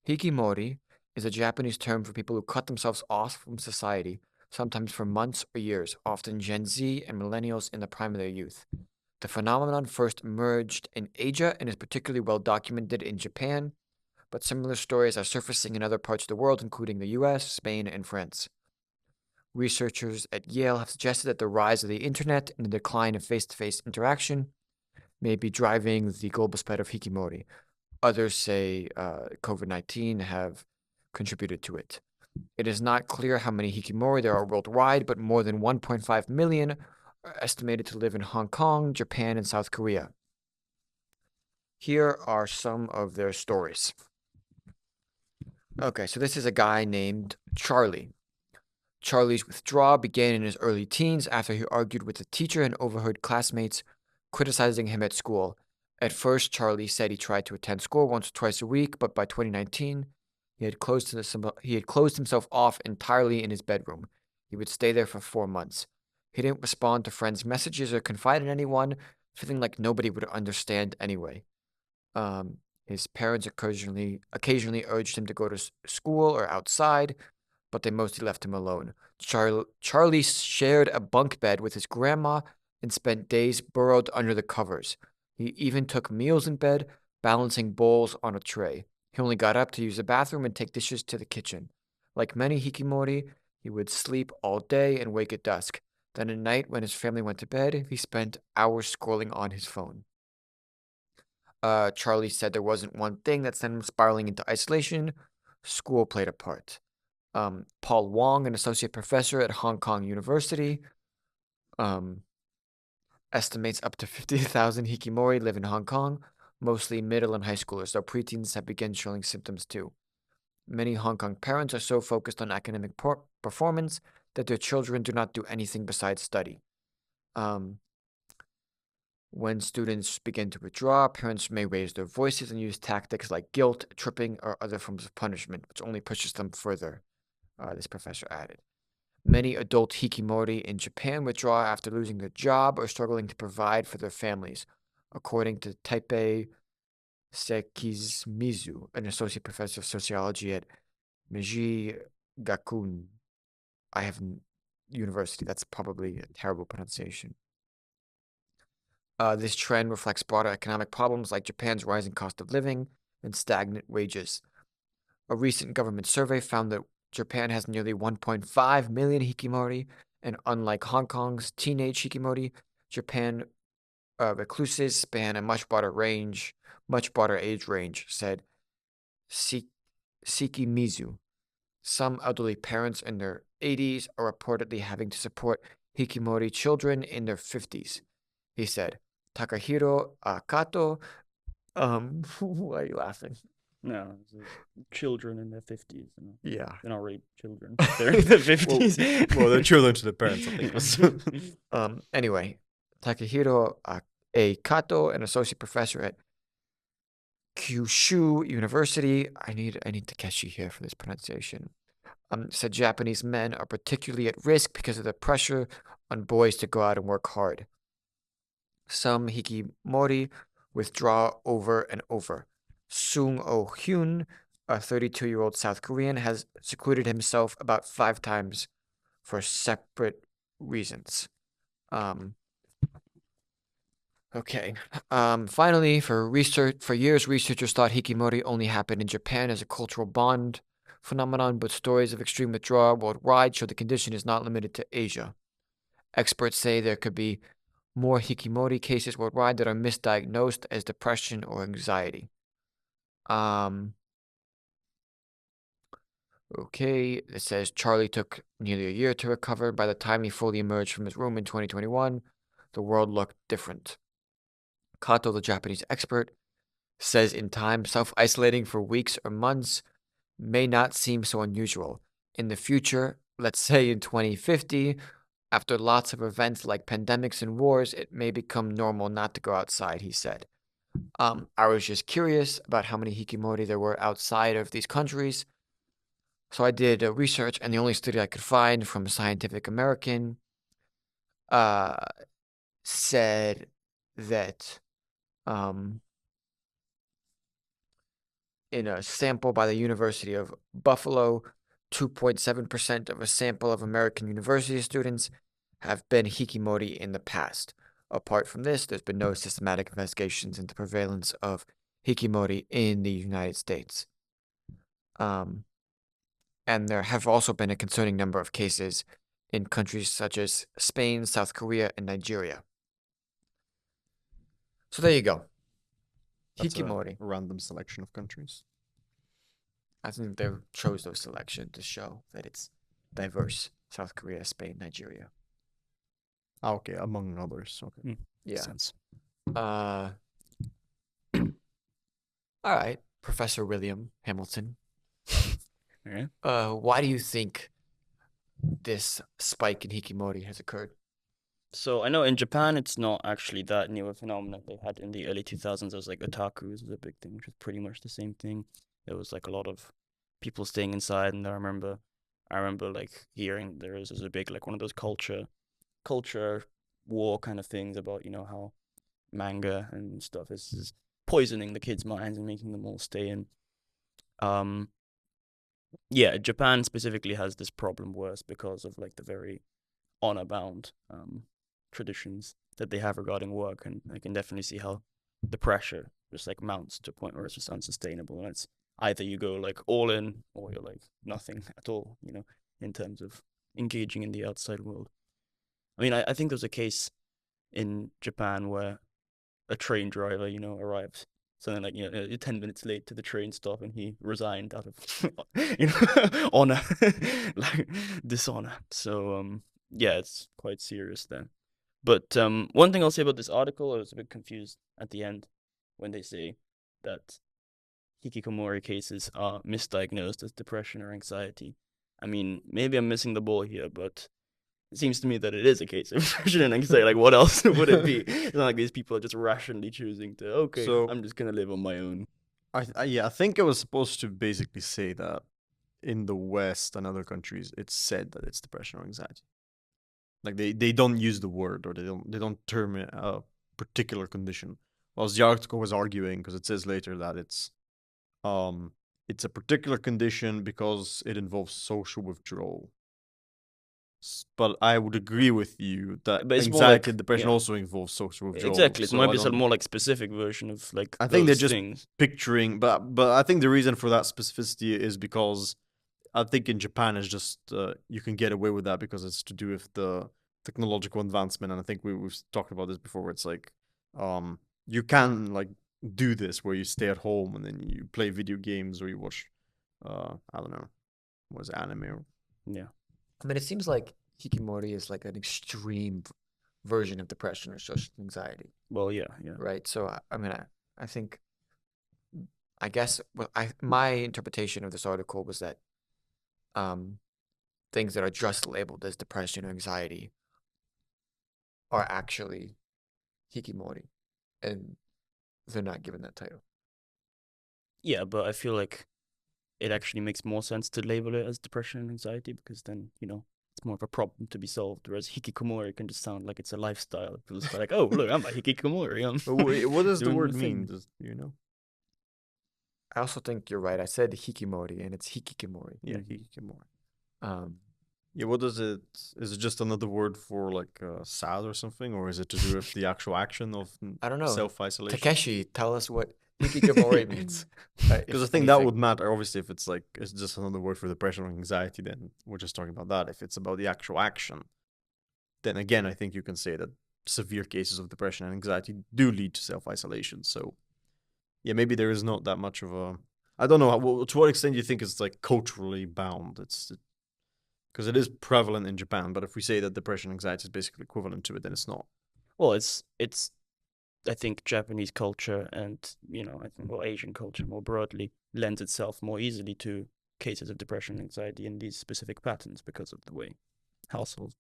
Hikikomori is a Japanese term for people who cut themselves off from society, sometimes for months or years, often Gen Z and millennials in the prime of their youth. The phenomenon first emerged in Asia and is particularly well documented in Japan, but similar stories are surfacing in other parts of the world, including the US, Spain, and France. Researchers at Yale have suggested that the rise of the internet and the decline of face-to-face interaction may be driving the global spread of Hikikomori. Others say COVID-19 have contributed to it. It is not clear how many Hikikomori there are worldwide, but more than 1.5 million are estimated to live in Hong Kong, Japan, and South Korea. Here are some of their stories. Okay, so this is a guy named Charlie. Charlie's withdrawal began in his early teens after he argued with a teacher and overheard classmates criticizing him at school. At first, Charlie said he tried to attend school once or twice a week, but by 2019, he had closed himself off entirely in his bedroom. He would stay there for 4 months. He didn't respond to friends' messages or confide in anyone, feeling like nobody would understand anyway. His parents occasionally urged him to go to school or outside, but they mostly left him alone. Charlie shared a bunk bed with his grandma and spent days burrowed under the covers. He even took meals in bed, balancing bowls on a tray. He only got up to use the bathroom and take dishes to the kitchen. Like many Hikikomori, he would sleep all day and wake at dusk. Then at night, when his family went to bed, he spent hours scrolling on his phone. Charlie said there wasn't one thing that sent him spiraling into isolation. School played a part. Paul Wong, an associate professor at Hong Kong University, estimates up to 50,000 Hikikomori live in Hong Kong, mostly middle and high schoolers, though preteens have begun showing symptoms too. Many Hong Kong parents are so focused on academic performance that their children do not do anything besides study. When students begin to withdraw, parents may raise their voices and use tactics like guilt, tripping, or other forms of punishment, which only pushes them further, this professor added. Many adult Hikikomori in Japan withdraw after losing their job or struggling to provide for their families, according to Taipei Sekizmizu, an associate professor of sociology at Meiji Gakuin University. That's probably a terrible pronunciation. This trend reflects broader economic problems like Japan's rising cost of living and stagnant wages. A recent government survey found that Japan has nearly 1.5 million Hikikomori, and unlike Hong Kong's teenage Hikikomori, Japan recluses span a much broader age range, said Sikimizu. Some elderly parents in their 80s are reportedly having to support Hikikomori children in their 50s. He said, Takahiro Kato, why are you laughing? No, children in their 50s. You know. Yeah. They're not really children. They're in their 50s. Well, they're children to the parents, I think. Anyway, Takahiro Kato, an associate professor at Kyushu University, I need Takeshi here for this pronunciation, said Japanese men are particularly at risk because of the pressure on boys to go out and work hard. Some Hikikomori withdraw over and over. Sung Oh-hyun, a 32-year-old South Korean, has secluded himself about 5 times for separate reasons. Okay. Finally, for years, researchers thought Hikikomori only happened in Japan as a cultural bond phenomenon, but stories of extreme withdrawal worldwide show the condition is not limited to Asia. Experts say there could be more Hikikomori cases worldwide that are misdiagnosed as depression or anxiety. Okay, it says Charlie took nearly a year to recover. By the time he fully emerged from his room in 2021, the world looked different. Kato, the Japanese expert, says in time, self-isolating for weeks or months may not seem so unusual. In the future, let's say in 2050, after lots of events like pandemics and wars, it may become normal not to go outside, he said. I was just curious about how many Hikikomori there were outside of these countries. So I did research, and the only study I could find from Scientific American said that in a sample by the University of Buffalo, 2.7% of a sample of American university students have been Hikikomori in the past. Apart from this, there's been no systematic investigations into the prevalence of Hikikomori in the United States. And there have also been a concerning number of cases in countries such as Spain, South Korea, and Nigeria. So there you go. That's Hikikomori. a random selection of countries. I think they chose those selections to show that it's diverse. South Korea, Spain, Nigeria. Okay, among others. Okay. Yeah. Sense. All right, Professor William Hamilton. Okay. Why do you think this spike in Hikikomori has occurred? So I know in Japan it's not actually that new a phenomenon. They had in the early 2000s, there was like otakus was a big thing, which was pretty much the same thing. There was like a lot of people staying inside, and I remember like hearing there was a big like one of those culture war kind of things about how manga and stuff is poisoning the kids' minds and making them all stay in. Yeah, Japan specifically has this problem worse because of like the very honor-bound traditions that they have regarding work, and I can definitely see how the pressure just like mounts to a point where it's just unsustainable, and it's either you go like all in or you're like nothing at all, in terms of engaging in the outside world. I mean, I think there's a case in Japan where a train driver, arrived something like 10 minutes late to the train stop, and he resigned out of honor, like dishonor. So yeah, it's quite serious then. But one thing I'll say about this article, I was a bit confused at the end when they say that hikikomori cases are misdiagnosed as depression or anxiety. I mean, maybe I'm missing the ball here, but it seems to me that it is a case of depression and anxiety. Like, what else would it be? It's not like these people are just rationally choosing to, I'm just going to live on my own. I think I was supposed to basically say that in the West and other countries, it's said that it's depression or anxiety. Like they don't use the word, or they don't term it a particular condition. Whilst the article was arguing, because it says later that it's a particular condition because it involves social withdrawal. But I would agree with you that anxiety and depression also involves social withdrawal. Exactly, it might be a more like specific version of like I think they're just things. Picturing, but I think the reason for that specificity is because I think in Japan it's just you can get away with that because it's to do with the technological advancement, and I think we've talked about this before. Where it's like you can like do this, where you stay at home and then you play video games or you watch, I don't know, was anime or Yeah. I mean, it seems like Hikikomori is like an extreme version of depression or social anxiety, Well, yeah. right? So, I mean, I think, I guess, well, my interpretation of this article was that things that are just labeled as depression or anxiety are actually Hikikomori, and they're not given that title. Yeah, but I feel like it actually makes more sense to label it as depression and anxiety, because then, it's more of a problem to be solved. Whereas hikikomori can just sound like it's a lifestyle. People just like, oh, look, I'm a hikikomori. But what does the doing word the mean? thing. Do you know? I also think you're right. I said Hikimori, and it's Hikikomori. Yeah, Mhm. hikikomori. Um, Yeah, what does it? Is it just another word for like sad or something, or is it to do with the actual action of I don't know. self-isolation? Takeshi, tell us what Hikikomori means. Because I think that would matter. Obviously, if it's like it's just another word for depression or anxiety, then we're just talking about that. If it's about the actual action, then again, I think you can say that severe cases of depression and anxiety do lead to self-isolation. So, yeah, maybe there is not that much of a. I don't know to what extent you think it's like culturally bound. It's because it is prevalent in Japan, but if we say that depression and anxiety is basically equivalent to it, then it's not. Well, it's I think Japanese culture and, I think, well, Asian culture more broadly lends itself more easily to cases of depression and anxiety in these specific patterns because of the way households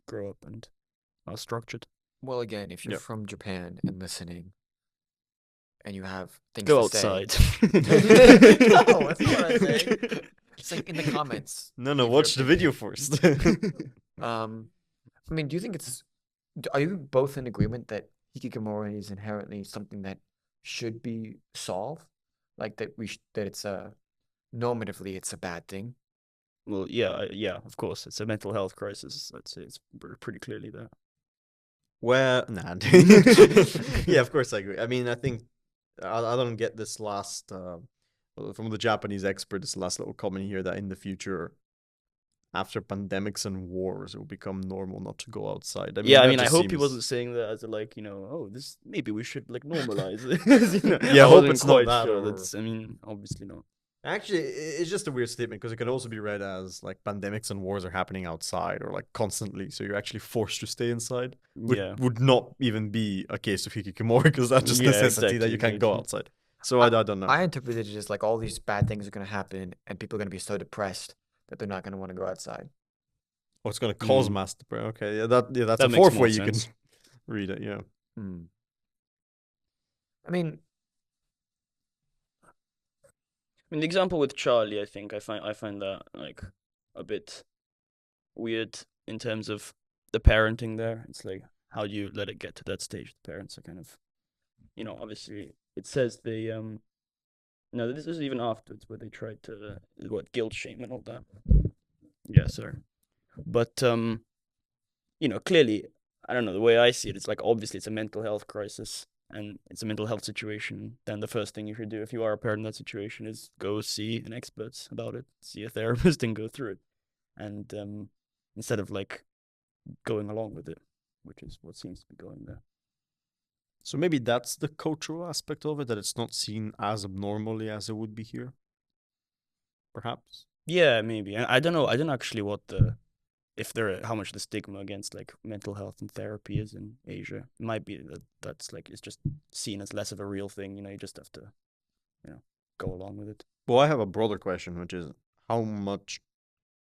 grow up and are structured. Well, again, if you're Yep. from Japan and listening, and you have things Go to say, outside. No, that's not what I'm saying. It's like in the comments. No, leave your watch the video first. I mean, do you think are you both in agreement that hikikomori is inherently something that should be solved? Like that that it's normatively it's a bad thing? Well, yeah, of course, it's a mental health crisis. I'd say it's pretty clearly that. Well, nah. Yeah, of course I agree. I mean, I think I don't get this last from the Japanese expert. This last little comment here that in the future, after pandemics and wars, it will become normal not to go outside. I mean, Yeah, I that mean, I just hope he seems- wasn't saying that as a oh, this maybe we should normalize this. Yeah, I hope wasn't it's not quite that, sure. or- That's, I mean, obviously not. Actually, it's just a weird statement because it can also be read as like pandemics and wars are happening outside or like constantly, so you're actually forced to stay inside. Yeah. Would not even be a case of hikikomori because that's just Yeah, necessity that you can't go exactly. outside. So I don't know. I interpreted it as like all these bad things are going to happen, and people are going to be so depressed that they're not going to want to go outside. Oh, it's gonna cause Mm. mass depression. Okay, yeah, that's That a makes fourth more way you sense. can read it. Yeah. Hmm. I mean, The example with Charlie, I think I find that a bit weird in terms of the parenting there. It's like, how do you let it get to that stage? The parents are kind of, obviously it says they no, this is even afterwards where they tried to guilt shame and all that. Yeah, sorry. But clearly, I don't know, the way I see it, it's like obviously it's a mental health crisis and it's a mental health situation. Then the first thing you should do if you are a parent in that situation is go see an expert about it, see a therapist and go through it. And instead of going along with it, which is what seems to be going there. So maybe that's the cultural aspect of it, that it's not seen as abnormally as it would be here. Perhaps. Yeah, maybe. I don't know. I don't know actually how much the stigma against mental health and therapy is in Asia. It might be that's it's just seen as less of a real thing. You just have to, go along with it. Well, I have a broader question, which is how much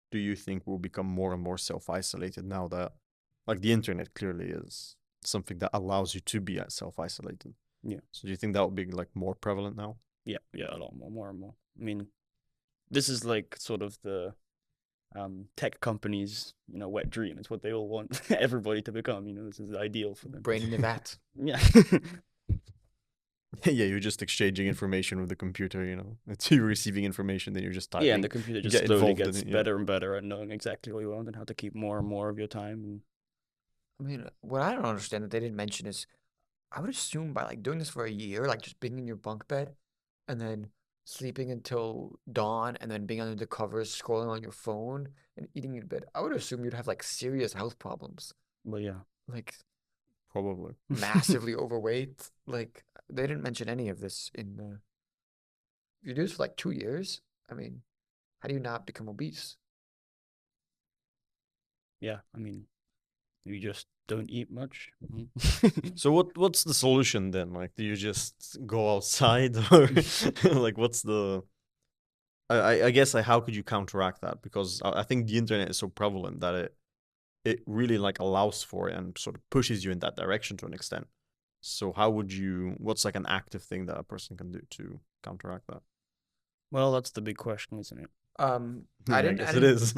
do you think will become more and more self-isolated now that, like, the internet clearly is something that allows you to be self-isolated? Yeah. So do you think that will be more prevalent now? Yeah, a lot more and more. I mean, this is sort of the tech companies, wet dream. It's what they all want everybody to become. This is ideal for them. brain in the vat. Yeah. Yeah, you're just exchanging information with the computer, It's you receiving information, then you're just typing. Yeah, and the computer just get slowly involved in gets it, yeah. better and better at knowing exactly what you want and how to keep more and more of your time. I mean, what I don't understand that they didn't mention is, I would assume by doing this for a year, just being in your bunk bed, and then sleeping until dawn, and then being under the covers, scrolling on your phone, and eating in bed, I would assume you'd have serious health problems. Well, yeah. Probably. massively overweight. Like they didn't mention any of this in the. You do this for like 2 years. I mean, how do you not become obese? Yeah, I mean, you just don't eat much. So what's the solution then? Like, do you just go outside, or like what's the? I guess like how could you counteract that? Because I think the internet is so prevalent that it really like allows for it and sort of pushes you in that direction to an extent. So how would you? What's like an active thing that a person can do to counteract that? Well, that's the big question, isn't it? Yeah, I I didn't. guess it is.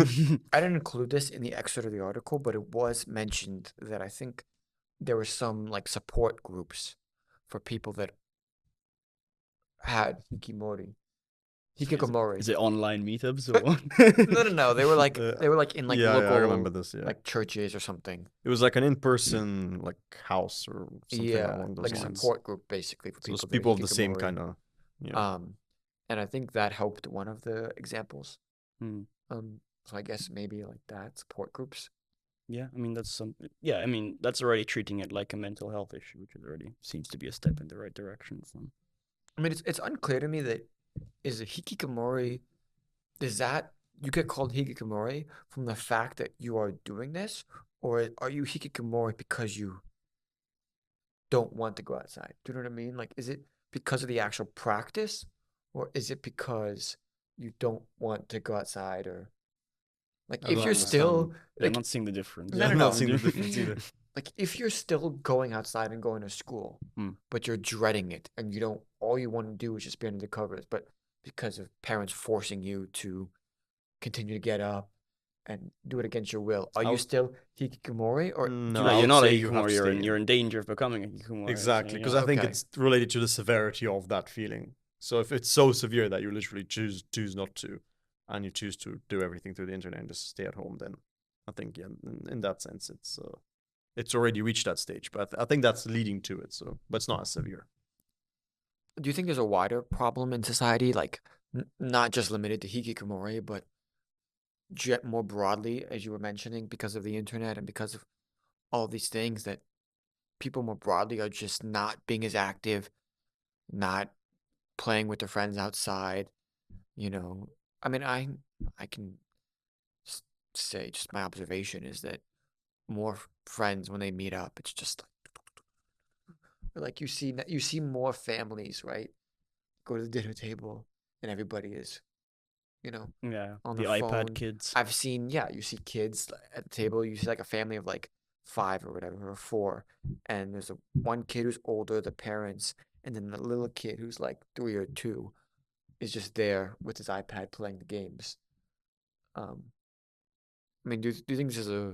I didn't include this in the excerpt of the article, but it was mentioned that I think there were some like support groups for people that had hikikomori. Is it online meetups or what? No. They were like in like Yeah, I remember local this. Yeah, like churches or something. it was like an in-person like house or something Yeah, along those like a lines. support group basically for So it's people that are people of the same hikikomori. kind of. Yeah. And I think that helped one of the examples. Hmm. So I guess maybe like that support groups. Yeah, I mean that's something. Yeah, I mean that's already treating it like a mental health issue, which already seems to be a step in the right direction. From I mean, it's unclear to me that is a hikikomori. Is that you get called hikikomori from the fact that you are doing this, or are you hikikomori because you don't want to go outside? Do you know what I mean? Like, is it because of the actual practice, or is it because you don't want to go outside, or like I if don't you're understand. still yeah, I'm like not seeing the difference. no, Yeah, no, I'm no. not seeing the difference either. Like if you're still going outside and going to school, Hmm. but you're dreading it and you don't, all you want to do is just be under the covers, but because of parents forcing you to continue to get up and do it against your will, are I you would- still hikikomori or No, do you No, I you're would not a say you have hikikomori. to You're stay in, in. you're in danger of becoming a hikikomori. Exactly, So, because yeah. I think Okay. it's related to the severity of that feeling. So if it's so severe that you literally choose not to, and you choose to do everything through the internet and just stay at home, then I think yeah, in that sense, it's already reached that stage. But I think that's leading to it. So, but it's not as severe. do you think there's a wider problem in society, like not just limited to hikikomori, but more broadly, as you were mentioning, because of the internet and because of all these things that people more broadly are just not being as active, not playing with their friends outside, you know. I mean, I can say just my observation is that more friends when they meet up, it's just like you see more families, right? Go to the dinner table and everybody is, you know, Yeah, on the their iPad phone. kids. I've seen, yeah, you see kids at the table. You see like a family of like five or whatever, or four, and there's a one kid who's older, the parents, and then the little kid who's like 3 or 2 is just there with his iPad playing the games. Um, I mean, do you think this is a?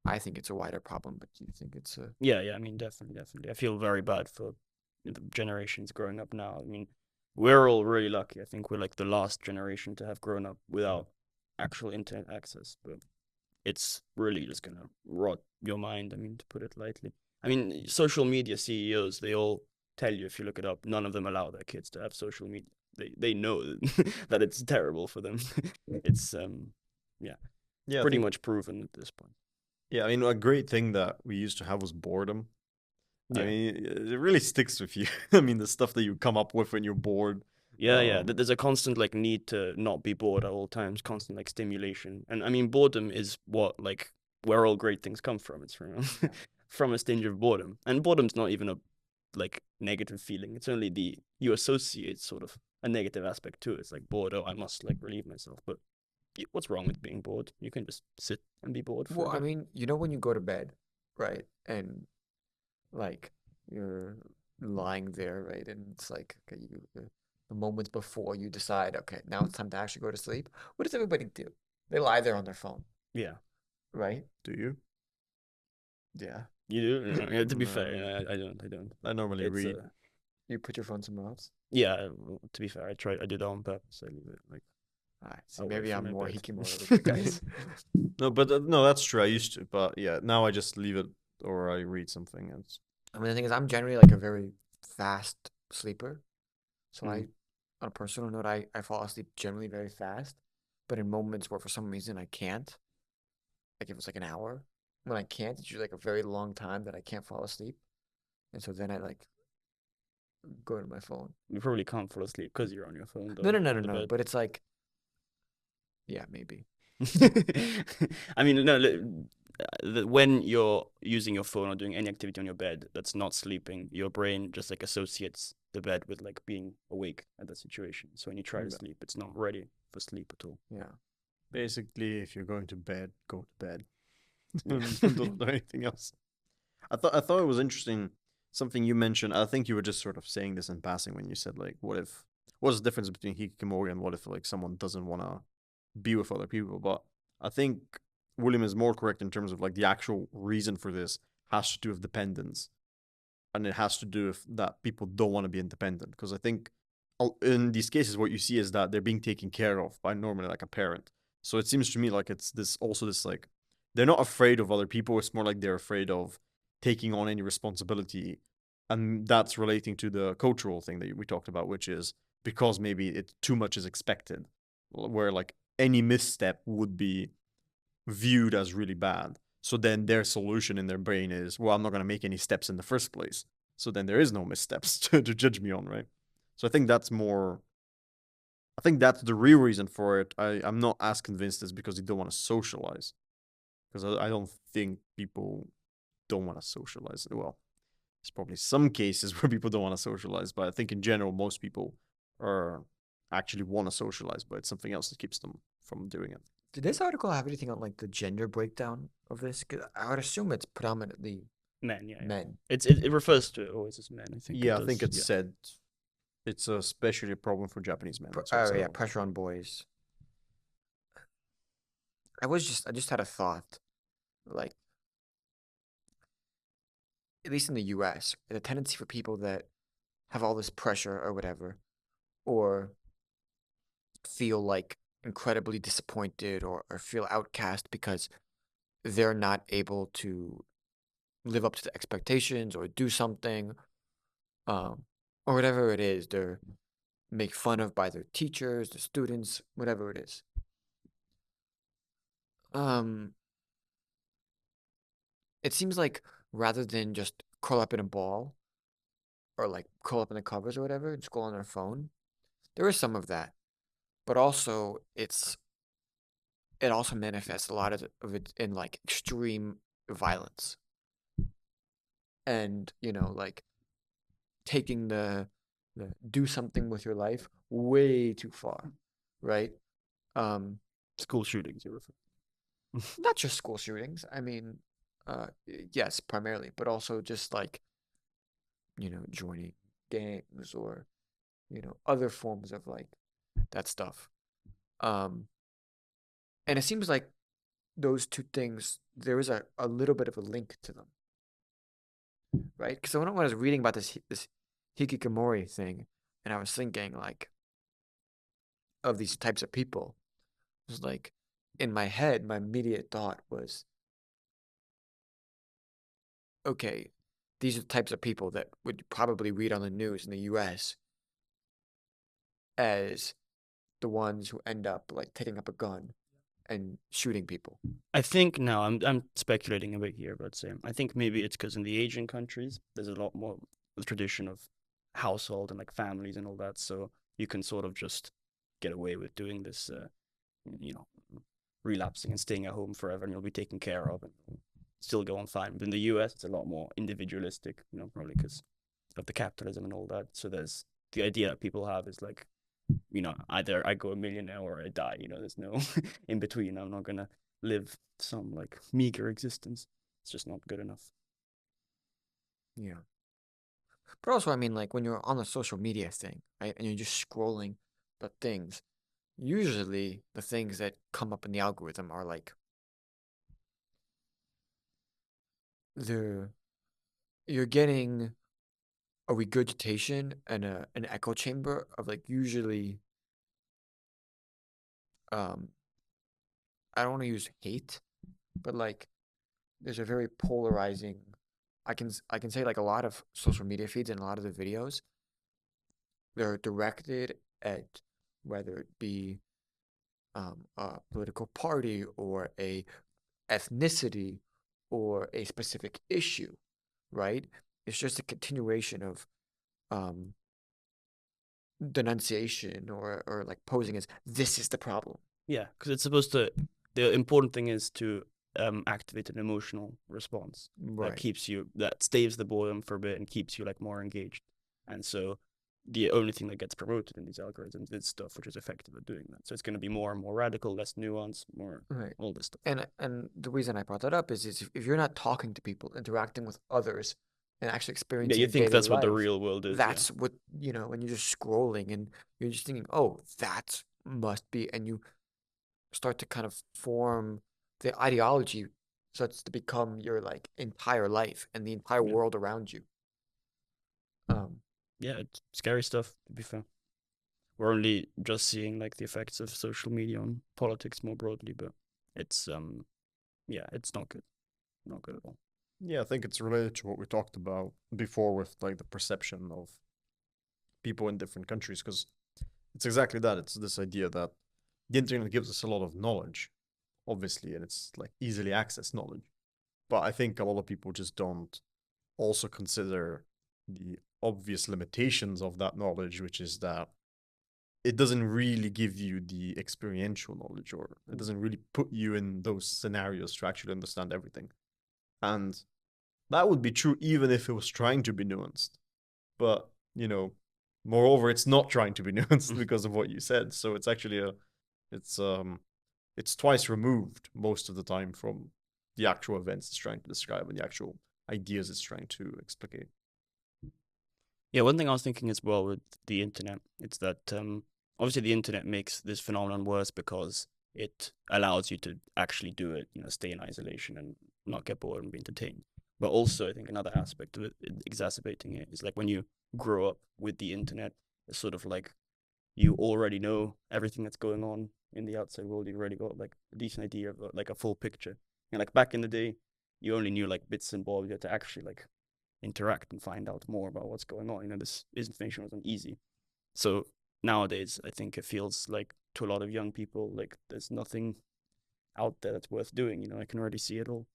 I think it's a wider problem, but do you think it's a? Yeah, I mean, definitely. I feel very bad for the generations growing up now. I mean, we're all really lucky. I think we're like the last generation to have grown up without actual internet access, but it's really just gonna rot your mind. I mean, to put it lightly. I mean, social media CEOs, they all tell you if you look it up, none of them allow their kids to have social media. They know that it's terrible for them. It's yeah, Yeah, I pretty think much proven at this point. yeah. I mean, a great thing that we used to have was boredom. I Yeah. mean, it really sticks with you. I mean, the stuff that you come up with when you're bored. Yeah. There's a constant like need to not be bored at all times, constant like stimulation. And I mean boredom is what like where all great things come from. It's from from a stage of boredom. And boredom's not even a like negative feeling. It's only the you associate sort of a negative aspect to it. It's like bored, oh I must like relieve myself. But what's wrong with being bored? You can just sit and be bored for Well, a I bit. mean, you know when you go to bed, right? And like you're lying there, right? And it's like okay, the moments before you decide, okay, now it's time to actually go to sleep. What does everybody do? They lie there on their phone, Yeah. right? Do you? Yeah. You do? Yeah, to be No, fair, I don't. I normally It's read. You put your phone somewhere else. yeah, to be fair, I did that on purpose. I leave it like All right. See, away maybe from I'm my more bed. hikikomori with you guys. No, but no, that's true. I used to, but yeah, now I just leave it or I read something. It's I mean, the thing is, I'm generally like a very fast sleeper. So Mm. on a personal note, I fall asleep generally very fast. But in moments where for some reason I can't, like if it's like an hour, when I can't, it's usually like a very long time that I can't fall asleep. And so then I like go to my phone. You probably can't fall asleep because you're on your phone No, though no, no, no, on the no. bed. But it's like, yeah, maybe. I mean, no, when you're using your phone or doing any activity on your bed that's not sleeping, your brain just like associates the bed with like being awake at that situation. So when you try to Okay. sleep, it's not ready for sleep at all. Yeah. Basically, if you're going to bed, go to bed. Yeah. Don't do anything else. I thought it was interesting something you mentioned. I think you were just sort of saying this in passing when you said like, what's the difference between hikikomori and what if like someone doesn't want to be with other people? But I think William is more correct in terms of like the actual reason for this has to do with dependence, and it has to do with that people don't want to be independent. Because I think in these cases, what you see is that they're being taken care of by normally like a parent. So it seems to me like it's this like they're not afraid of other people. It's more like they're afraid of taking on any responsibility, and that's relating to the cultural thing that we talked about, which is because maybe it too much is expected, where like any misstep would be viewed as really bad. So then their solution in their brain is, well, I'm not going to make any steps in the first place. So then there is no missteps to judge me on, right? So I think that's the real reason for it. I'm not as convinced it's because they don't want to socialize. Because I don't think people don't want to socialize. Well, there's probably some cases where people don't want to socialize, but I think in general, most people are actually want to socialize, but it's something else that keeps them from doing it. Did this article have anything on like the gender breakdown of this? 'Cause I would assume it's predominantly Men, yeah. men. It refers to it always as men, I think. Yeah, it I think does, it's yeah. said it's especially a problem for Japanese men. That's what it Oh said yeah, on. pressure on boys. I just had a thought, like at least in the U.S., the tendency for people that have all this pressure or whatever, or feel like incredibly disappointed or feel outcast because they're not able to live up to the expectations or do something, um, or whatever it is, they're make fun of by their teachers, the students, whatever it is. Um, it seems like rather than just curl up in a ball or like curl up in the covers or whatever and scroll on their phone, there is some of that, but also it also manifests a lot of it in like extreme violence and like taking the do something with your life way too far, right? Um, School shootings, you refer. not just school shootings. I mean, yes, primarily, but also just like joining gangs or other forms of like that stuff. Um, and it seems like those two things there is a little bit of a link to them, right? Because when I was reading about this Hikikomori thing, and I was thinking like of these types of people, it was like in my head, my immediate thought was, okay, these are the types of people that would probably read on the news in the U.S. as the ones who end up like taking up a gun and shooting people. I think now I'm speculating a bit here, but same. I think maybe it's because in the Asian countries there's a lot more the tradition of household and like families and all that, so you can sort of just get away with doing this, you know, relapsing and staying at home forever, and you'll be taken care of and still go on fine. But in the US, it's a lot more individualistic, probably because of the capitalism and all that. So there's the idea that people have is like, either I go a millionaire or I die. There's no in between. I'm not gonna live some like meager existence. It's just not good enough. Yeah. But also, I mean, like when you're on the social media thing, right, and you're just scrolling the things, usually the things that come up in the algorithm are like the you're getting a regurgitation and an echo chamber of like usually um I don't want to use hate, but like there's a very polarizing I can say like a lot of social media feeds and a lot of the videos they're directed at whether it be a political party or a ethnicity or a specific issue, right? It's just a continuation of um, denunciation or like posing as this is the problem. Yeah, because it's supposed to. The important thing is to activate an emotional response Right. that staves the boredom for a bit and keeps you like more engaged. And so the only thing that gets promoted in these algorithms is stuff which is effective at doing that. So it's going to be more and more radical, less nuanced, more Right. all this stuff. And the reason I brought that up is if you're not talking to people, interacting with others, and actually Yeah, experiencing you think daily that's what the life, real world is. that's what, when you're just scrolling and you're just thinking, oh, that must be, and you start to kind of form the ideology starts to become your like entire life and the entire Yeah. world around you. Yeah, it's scary stuff, to be fair. We're only just seeing like the effects of social media on politics more broadly, but it's yeah, it's not good. Not good at all. Yeah, I think it's related to what we talked about before with like the perception of people in different countries, because it's exactly that. It's this idea that the internet gives us a lot of knowledge, obviously, and it's like easily accessed knowledge. But I think a lot of people just don't also consider the obvious limitations of that knowledge, which is that it doesn't really give you the experiential knowledge, or it doesn't really put you in those scenarios to actually understand everything. And that would be true even if it was trying to be nuanced. But, moreover, it's not trying to be nuanced because of what you said. So it's actually it's it's twice removed most of the time from the actual events it's trying to describe and the actual ideas it's trying to explicate. Yeah, one thing I was thinking as well with the internet, it's that obviously the internet makes this phenomenon worse because it allows you to actually do it, stay in isolation and not get bored and be entertained. But also, I think another aspect of it, exacerbating it, is like when you grow up with the internet, it's sort of like you already know everything that's going on in the outside world. You've already got like a decent idea of like a full picture. And like back in the day, you only knew like bits and bobs. You had to actually like interact and find out more about what's going on. This information wasn't easy. So nowadays, I think it feels like to a lot of young people, like there's nothing out there that's worth doing. I can already see it all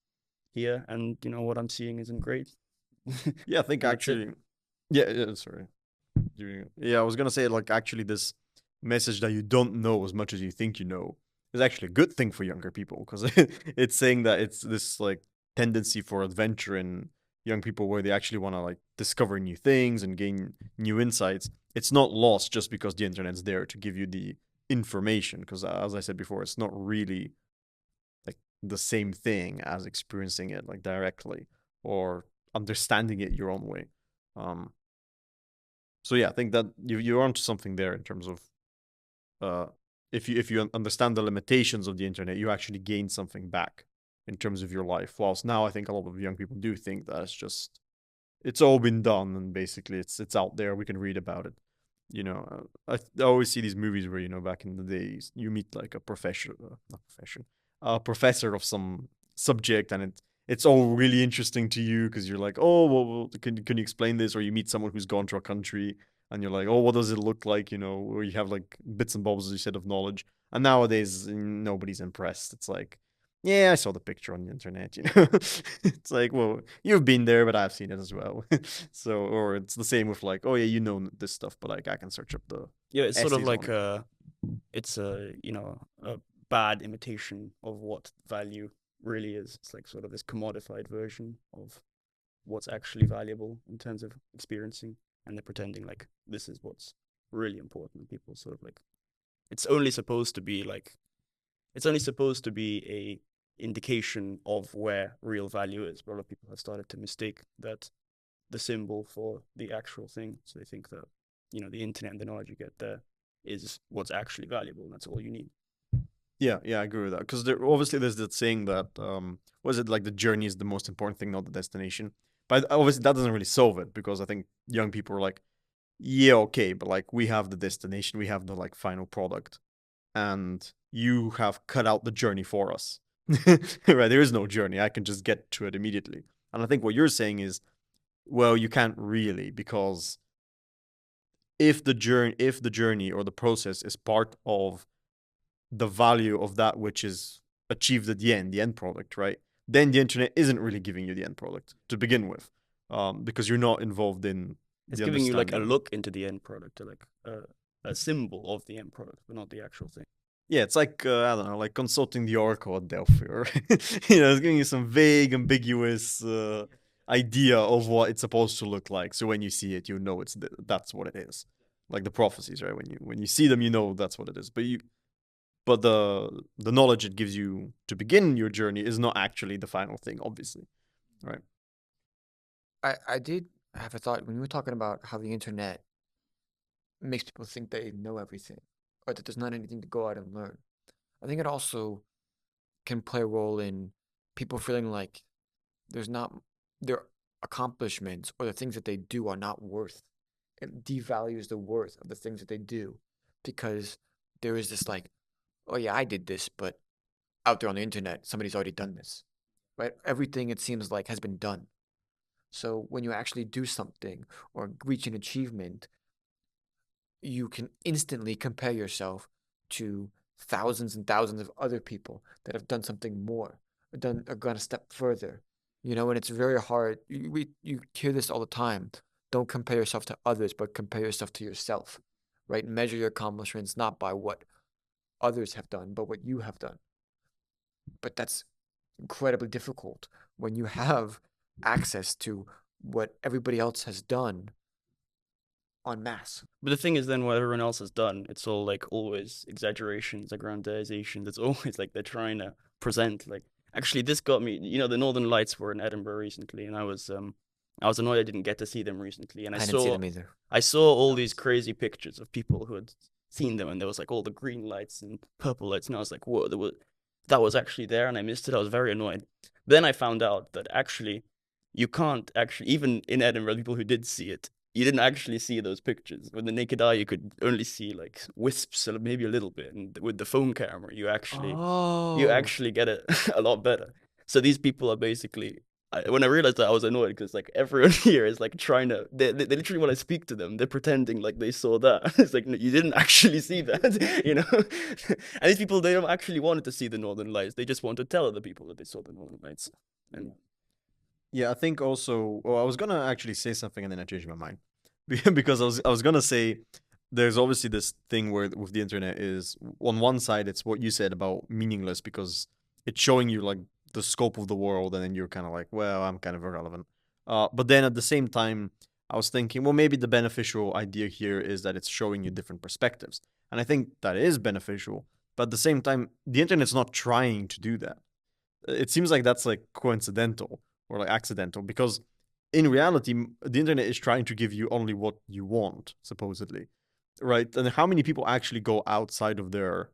here, and what I'm seeing isn't great. Yeah, I think actually, yeah, sorry. Yeah, I was gonna say like actually this message that you don't know as much as you think you know is actually a good thing for younger people, because it's saying that it's this like tendency for adventure in young people where they actually want to like discover new things and gain new insights. It's not lost just because the internet's there to give you the information, because as I said before, it's not really like the same thing as experiencing it like directly or understanding it your own way. Um, so yeah, I think that you're onto something there in terms of if you understand the limitations of the internet, you actually gain something back in terms of your life. Whilst now, I think a lot of young people do think that it's all been done and basically it's out there. We can read about it. I always see these movies where back in the days you meet like a professor of some subject, and it's all really interesting to you because you're like, oh, well, can you explain this? Or you meet someone who's gone to a country and you're like, oh, what does it look like? Where you have like bits and bobs, as you said, of knowledge. And nowadays, nobody's impressed. It's like, yeah, I saw the picture on the internet. It's like, well, you've been there, but I've seen it as well. So, or it's the same with like, oh yeah, this stuff, but like I can search up the Yeah, it's sort of essays like on it. it's a bad imitation of what value really is. It's like sort of this commodified version of what's actually valuable in terms of experiencing, and they're pretending like this is what's really important. People sort of like it's only supposed to be like it's only supposed to be a indication of where real value is. But a lot of people have started to mistake that the symbol for the actual thing. So they think that the internet and the knowledge you get there is what's actually valuable, and that's all you need. Yeah, I agree with that. Because obviously there's that saying that was it like the journey is the most important thing, not the destination. But obviously that doesn't really solve it, because I think young people are like, yeah, okay, but like we have the destination, we have the like final product, and you have cut out the journey for us. Right? There is no journey. I can just get to it immediately. And I think what you're saying is, well, you can't really, because if the journey or the process is part of the value of that which is achieved at the end product, right? then the internet isn't really giving you the end product to begin with, because you're not involved in It's the giving you like a understanding. look into the end product, or like a symbol of the end product, but not the actual thing. Yeah, it's like I don't know, like consulting the Oracle at Delphi, or it's giving you some vague, ambiguous idea of what it's supposed to look like. So when you see it, you know that's what it is. Like the prophecies, right? When you see them, you know that's what it is. But the knowledge it gives you to begin your journey is not actually the final thing, obviously, right? I did have a thought when you were talking about how the internet makes people think they know everything, or that there's not anything to go out and learn. I think it also can play a role in people feeling like there's not their accomplishments or the things that they do are not worth. It devalues the worth of the things that they do because there is this like, oh yeah, I did this, but out there on the internet, somebody's already done this, right? Everything it seems like has been done. So when you actually do something or reach an achievement, you can instantly compare yourself to thousands and thousands of other people that have done something more, or gone a step further. And it's very hard. You hear this all the time. Don't compare yourself to others, but compare yourself to yourself, right? Measure your accomplishments not by what others have done, but what you have done. But that's incredibly difficult when you have access to what everybody else has done en masse. But the thing is, then what everyone else has done, it's all like always exaggerations, aggrandization. It's always like they're trying to present like. Actually, this got me. The Northern Lights were in Edinburgh recently, and I was annoyed I didn't get to see them recently. And I didn't see them either. I saw all these crazy pictures of people who had seen them, and there was like all the green lights and purple lights, and I was like, whoa, that was actually there, and I missed it. I was very annoyed. Then I found out that actually, you can't actually, even in Edinburgh, people who did see it, you didn't actually see those pictures. With the naked eye, you could only see like wisps or maybe a little bit. And with the phone camera, you actually get it a lot better. So these people are basically. When I realized that, I was annoyed because like everyone here is like trying to. They literally, when I speak to them, they're pretending like they saw that. It's like, no, you didn't actually see that, And these people, they don't actually want to see the Northern Lights. They just want to tell other people that they saw the Northern Lights. And Yeah, I think also. Well, I was gonna actually say something and then I changed my mind because I was gonna say there's obviously this thing where with the internet is on one side it's what you said about meaningless because it's showing you like the scope of the world and then you're kind of like, well, I'm kind of irrelevant. But then at the same time, I was thinking, well, maybe the beneficial idea here is that it's showing you different perspectives, and I think that is beneficial. But at the same time, the internet's not trying to do that. It seems like that's like coincidental or like accidental because in reality the internet is trying to give you only what you want, supposedly, right? And how many people actually go outside of their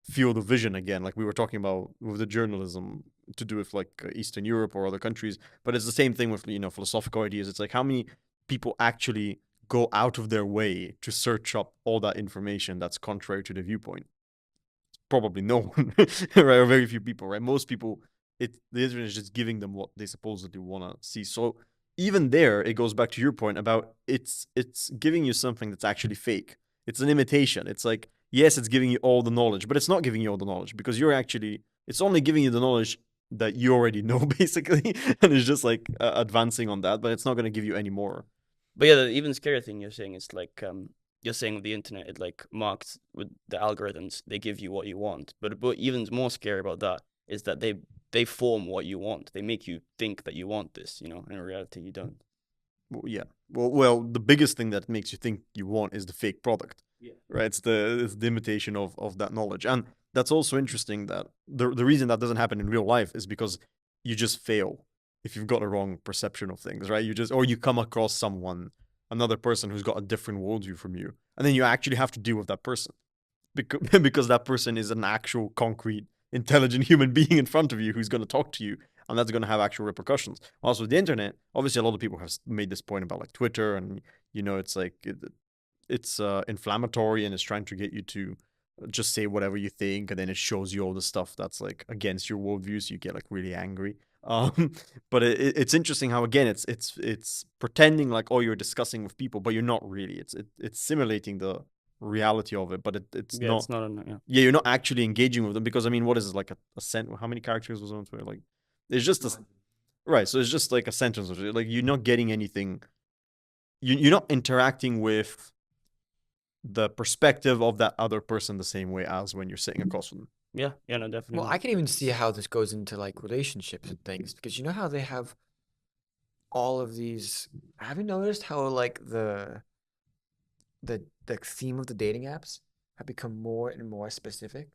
field of vision, again, like we were talking about with the journalism to do with like Eastern Europe or other countries, but it's the same thing with philosophical ideas. It's like how many people actually go out of their way to search up all that information that's contrary to the viewpoint? Probably no one, right? Or very few people, right? Most people, the internet is just giving them what they supposedly want to see. So even there, it goes back to your point about it's giving you something that's actually fake. It's an imitation. It's like, yes, it's giving you all the knowledge, but it's not giving you all the knowledge because it's only giving you the knowledge that you already know, basically, and it's just like advancing on that, but it's not going to give you any more. But yeah, the even scarier thing you're saying is like you're saying with the internet, it like marks with the algorithms, they give you what you want. But even more scary about that is that they form what you want. They make you think that you want this, and in reality you don't. Well, yeah. Well, the biggest thing that makes you think you want is the fake product. Yeah. Right? It's the imitation of that knowledge. And that's also interesting that the reason that doesn't happen in real life is because you just fail if you've got a wrong perception of things, right? Or you come across another person who's got a different worldview from you, and then you actually have to deal with that person because that person is an actual concrete, intelligent human being in front of you who's going to talk to you, and that's going to have actual repercussions. Also, the internet, obviously, a lot of people have made this point about like Twitter, and it's like it's inflammatory and it's trying to get you to just say whatever you think, and then it shows you all the stuff that's like against your worldview, so you get like really angry. But it's interesting how again it's pretending like, oh, you're discussing with people, but you're not really. It's simulating the reality of it, but it's Yeah, not. it's not. Yeah, you're not actually engaging with them because I mean, what is it, like a cent? How many characters was on Twitter? Like It's just right. So it's just like a sentence. Like you're not getting anything. You're not interacting with the perspective of that other person the same way as when you're sitting across from them. Yeah, no, definitely. Well, I can even see how this goes into like relationships and things because you know how they have all of these. Have you noticed how like the theme of the dating apps have become more and more specific?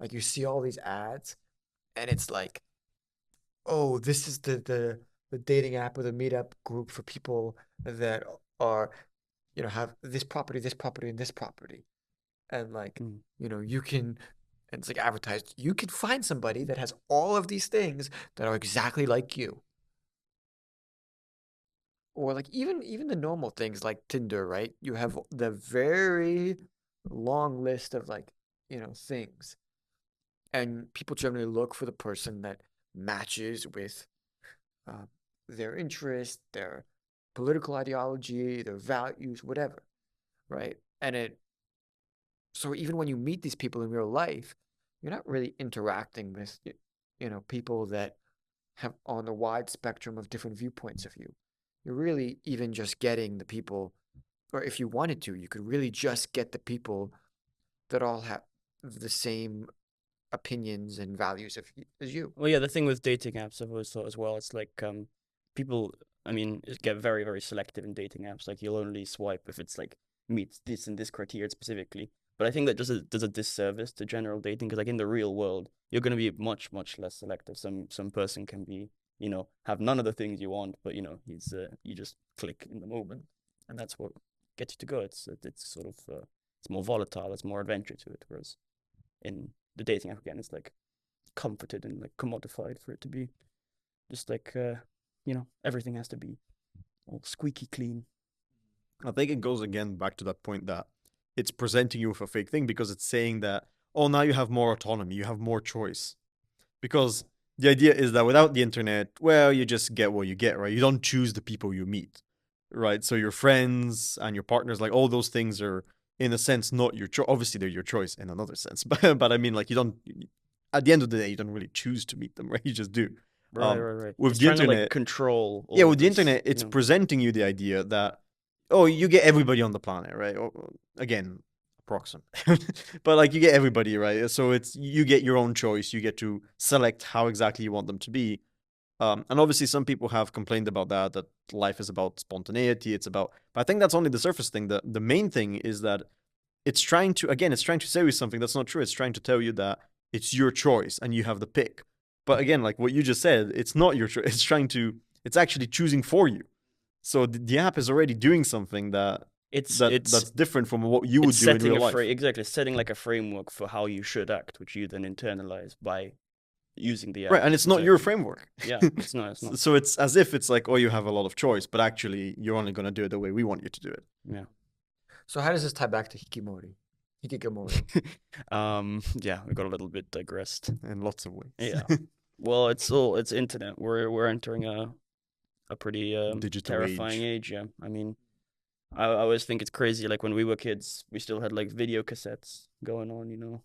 Like you see all these ads, and it's like, oh, this is the dating app or the meetup group for people that are, have this property, and this property, and like, Mm. you can. And it's like advertised. You can find somebody that has all of these things that are exactly like you. Or like even the normal things like Tinder, right? You have the very long list of like, things. And people generally look for the person that matches with uh, their interest, their political ideology, their values, whatever, right? So even when you meet these people in real life, you're not really interacting with, people that have on a wide spectrum of different viewpoints of you. You're really even just getting the people, or if you wanted to, you could really just get the people that all have the same opinions and values as you. Well, yeah, the thing with dating apps, I've always thought as well, it's like people, I mean, get very, very selective in dating apps. Like you'll only swipe if it's like meets this and this criteria specifically. But I think that does a disservice to general dating because like in the real world, you're going to be much, much less selective. Some person can be, have none of the things you want, but he's you just click in the moment, and that's what gets you to go. It's sort of it's more volatile, it's more adventure to it. Whereas in the dating app again, it's like comforted and like commodified for it to be just like everything has to be all squeaky clean. I think it goes again back to that point that it's presenting you with a fake thing because it's saying that, oh, now you have more autonomy, you have more choice. Because the idea is that without the internet, well, you just get what you get, right? You don't choose the people you meet, right? So your friends and your partners, like all those things are, in a sense, not your choice. Obviously, they're your choice in another sense, but I mean, like you don't. At the end of the day, you don't really choose to meet them, right? You just do. Right. With It's the trying to like internet, control yeah, all with of the this, internet, it's presenting you the idea that, oh, you get everybody on the planet, right? Again, approximate, but like you get everybody, right? So it's you get your own choice. You get to select how exactly you want them to be. And obviously, some people have complained about that life is about spontaneity. It's about, but I think that's only the surface thing. The main thing is that it's trying to say you something that's not true. It's trying to tell you that it's your choice and you have the pick. But again, like what you just said, it's not your choice. It's actually choosing for you. So the app is already doing something that's different from what you would do in real life. Exactly, setting like a framework for how you should act, which you then internalize by using the app. Right, and it's not your framework. Yeah, it's not. So it's as if it's like, oh, you have a lot of choice, but actually you're only going to do it the way we want you to do it. Yeah. So how does this tie back to Hikikomori? Yeah, we got a little bit digressed in lots of ways. Yeah. Well, it's internet. We're entering a pretty digital terrifying age. Yeah. I mean, I always think it's crazy. Like when we were kids, we still had like video cassettes going on,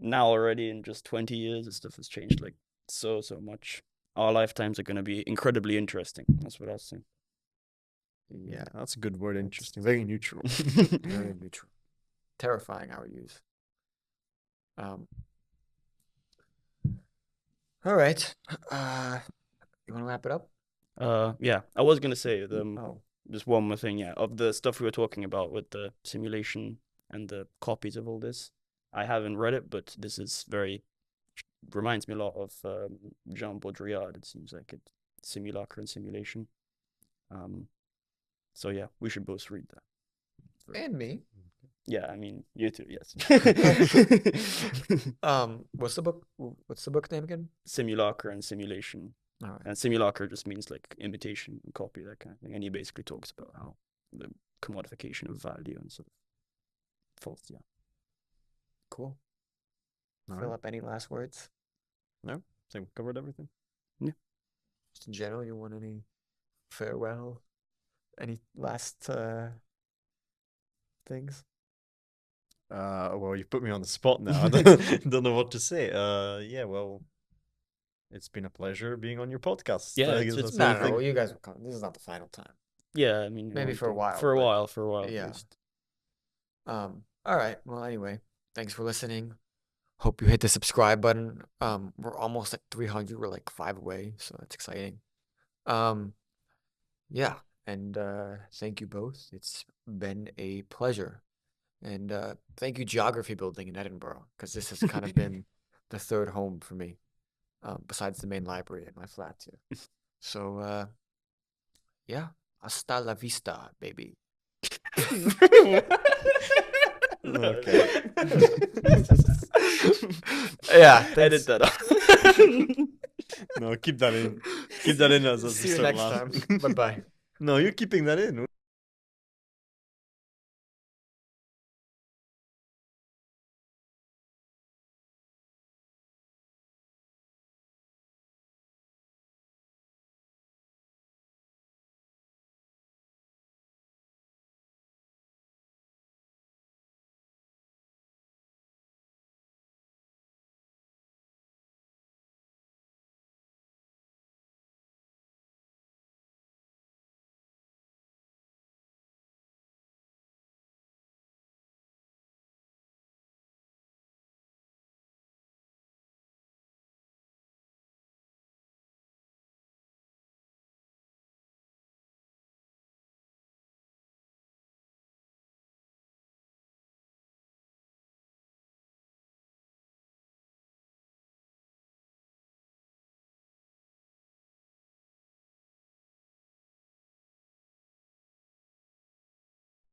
Now already in just 20 years, this stuff has changed like so much. Our lifetimes are going to be incredibly interesting. That's what I'll say. Yeah, that's a good word. Interesting. Very neutral. Very neutral. Terrifying, I would use. All right. You want to wrap it up? Yeah. I was gonna say just one more thing. Yeah, of the stuff we were talking about with the simulation and the copies of all this, I haven't read it, but this is reminds me a lot of Jean Baudrillard. It seems like it, simulacra and simulation. So yeah, we should both read that. And me. Yeah, I mean you too. Yes. What's the book? What's the book name again? Simulacra and simulation. All right. And simulacra just means like imitation and copy, that kind of thing. And he basically talks about how the commodification of value and sort of false. Yeah. Cool. All Philip, any last words? No, I think we covered everything. Yeah. Just in general, you want any farewell? Any last things? Well, you put me on the spot now. I don't know what to say. Yeah, well, it's been a pleasure being on your podcast. Yeah, I it's- guess it's- that's the No, only no, thing. well, you guys will come. This is not the final time. Yeah, I mean, Maybe for a while, For a but- while, for a while. yeah. At least. All right. Well, anyway, thanks for listening. Hope you hit the subscribe button. We're almost at 300. We're like 5 away, so that's exciting. Yeah, and thank you both. It's been a pleasure. And thank you, Geography Building in Edinburgh, because this has kind of been the third home for me, besides the main library at my flat too. So yeah, hasta la vista, baby. Okay. Yeah, Edit thanks. that out. No, keep that in. Keep that in as a See you start next laugh. time. Bye bye. No, you're keeping that in.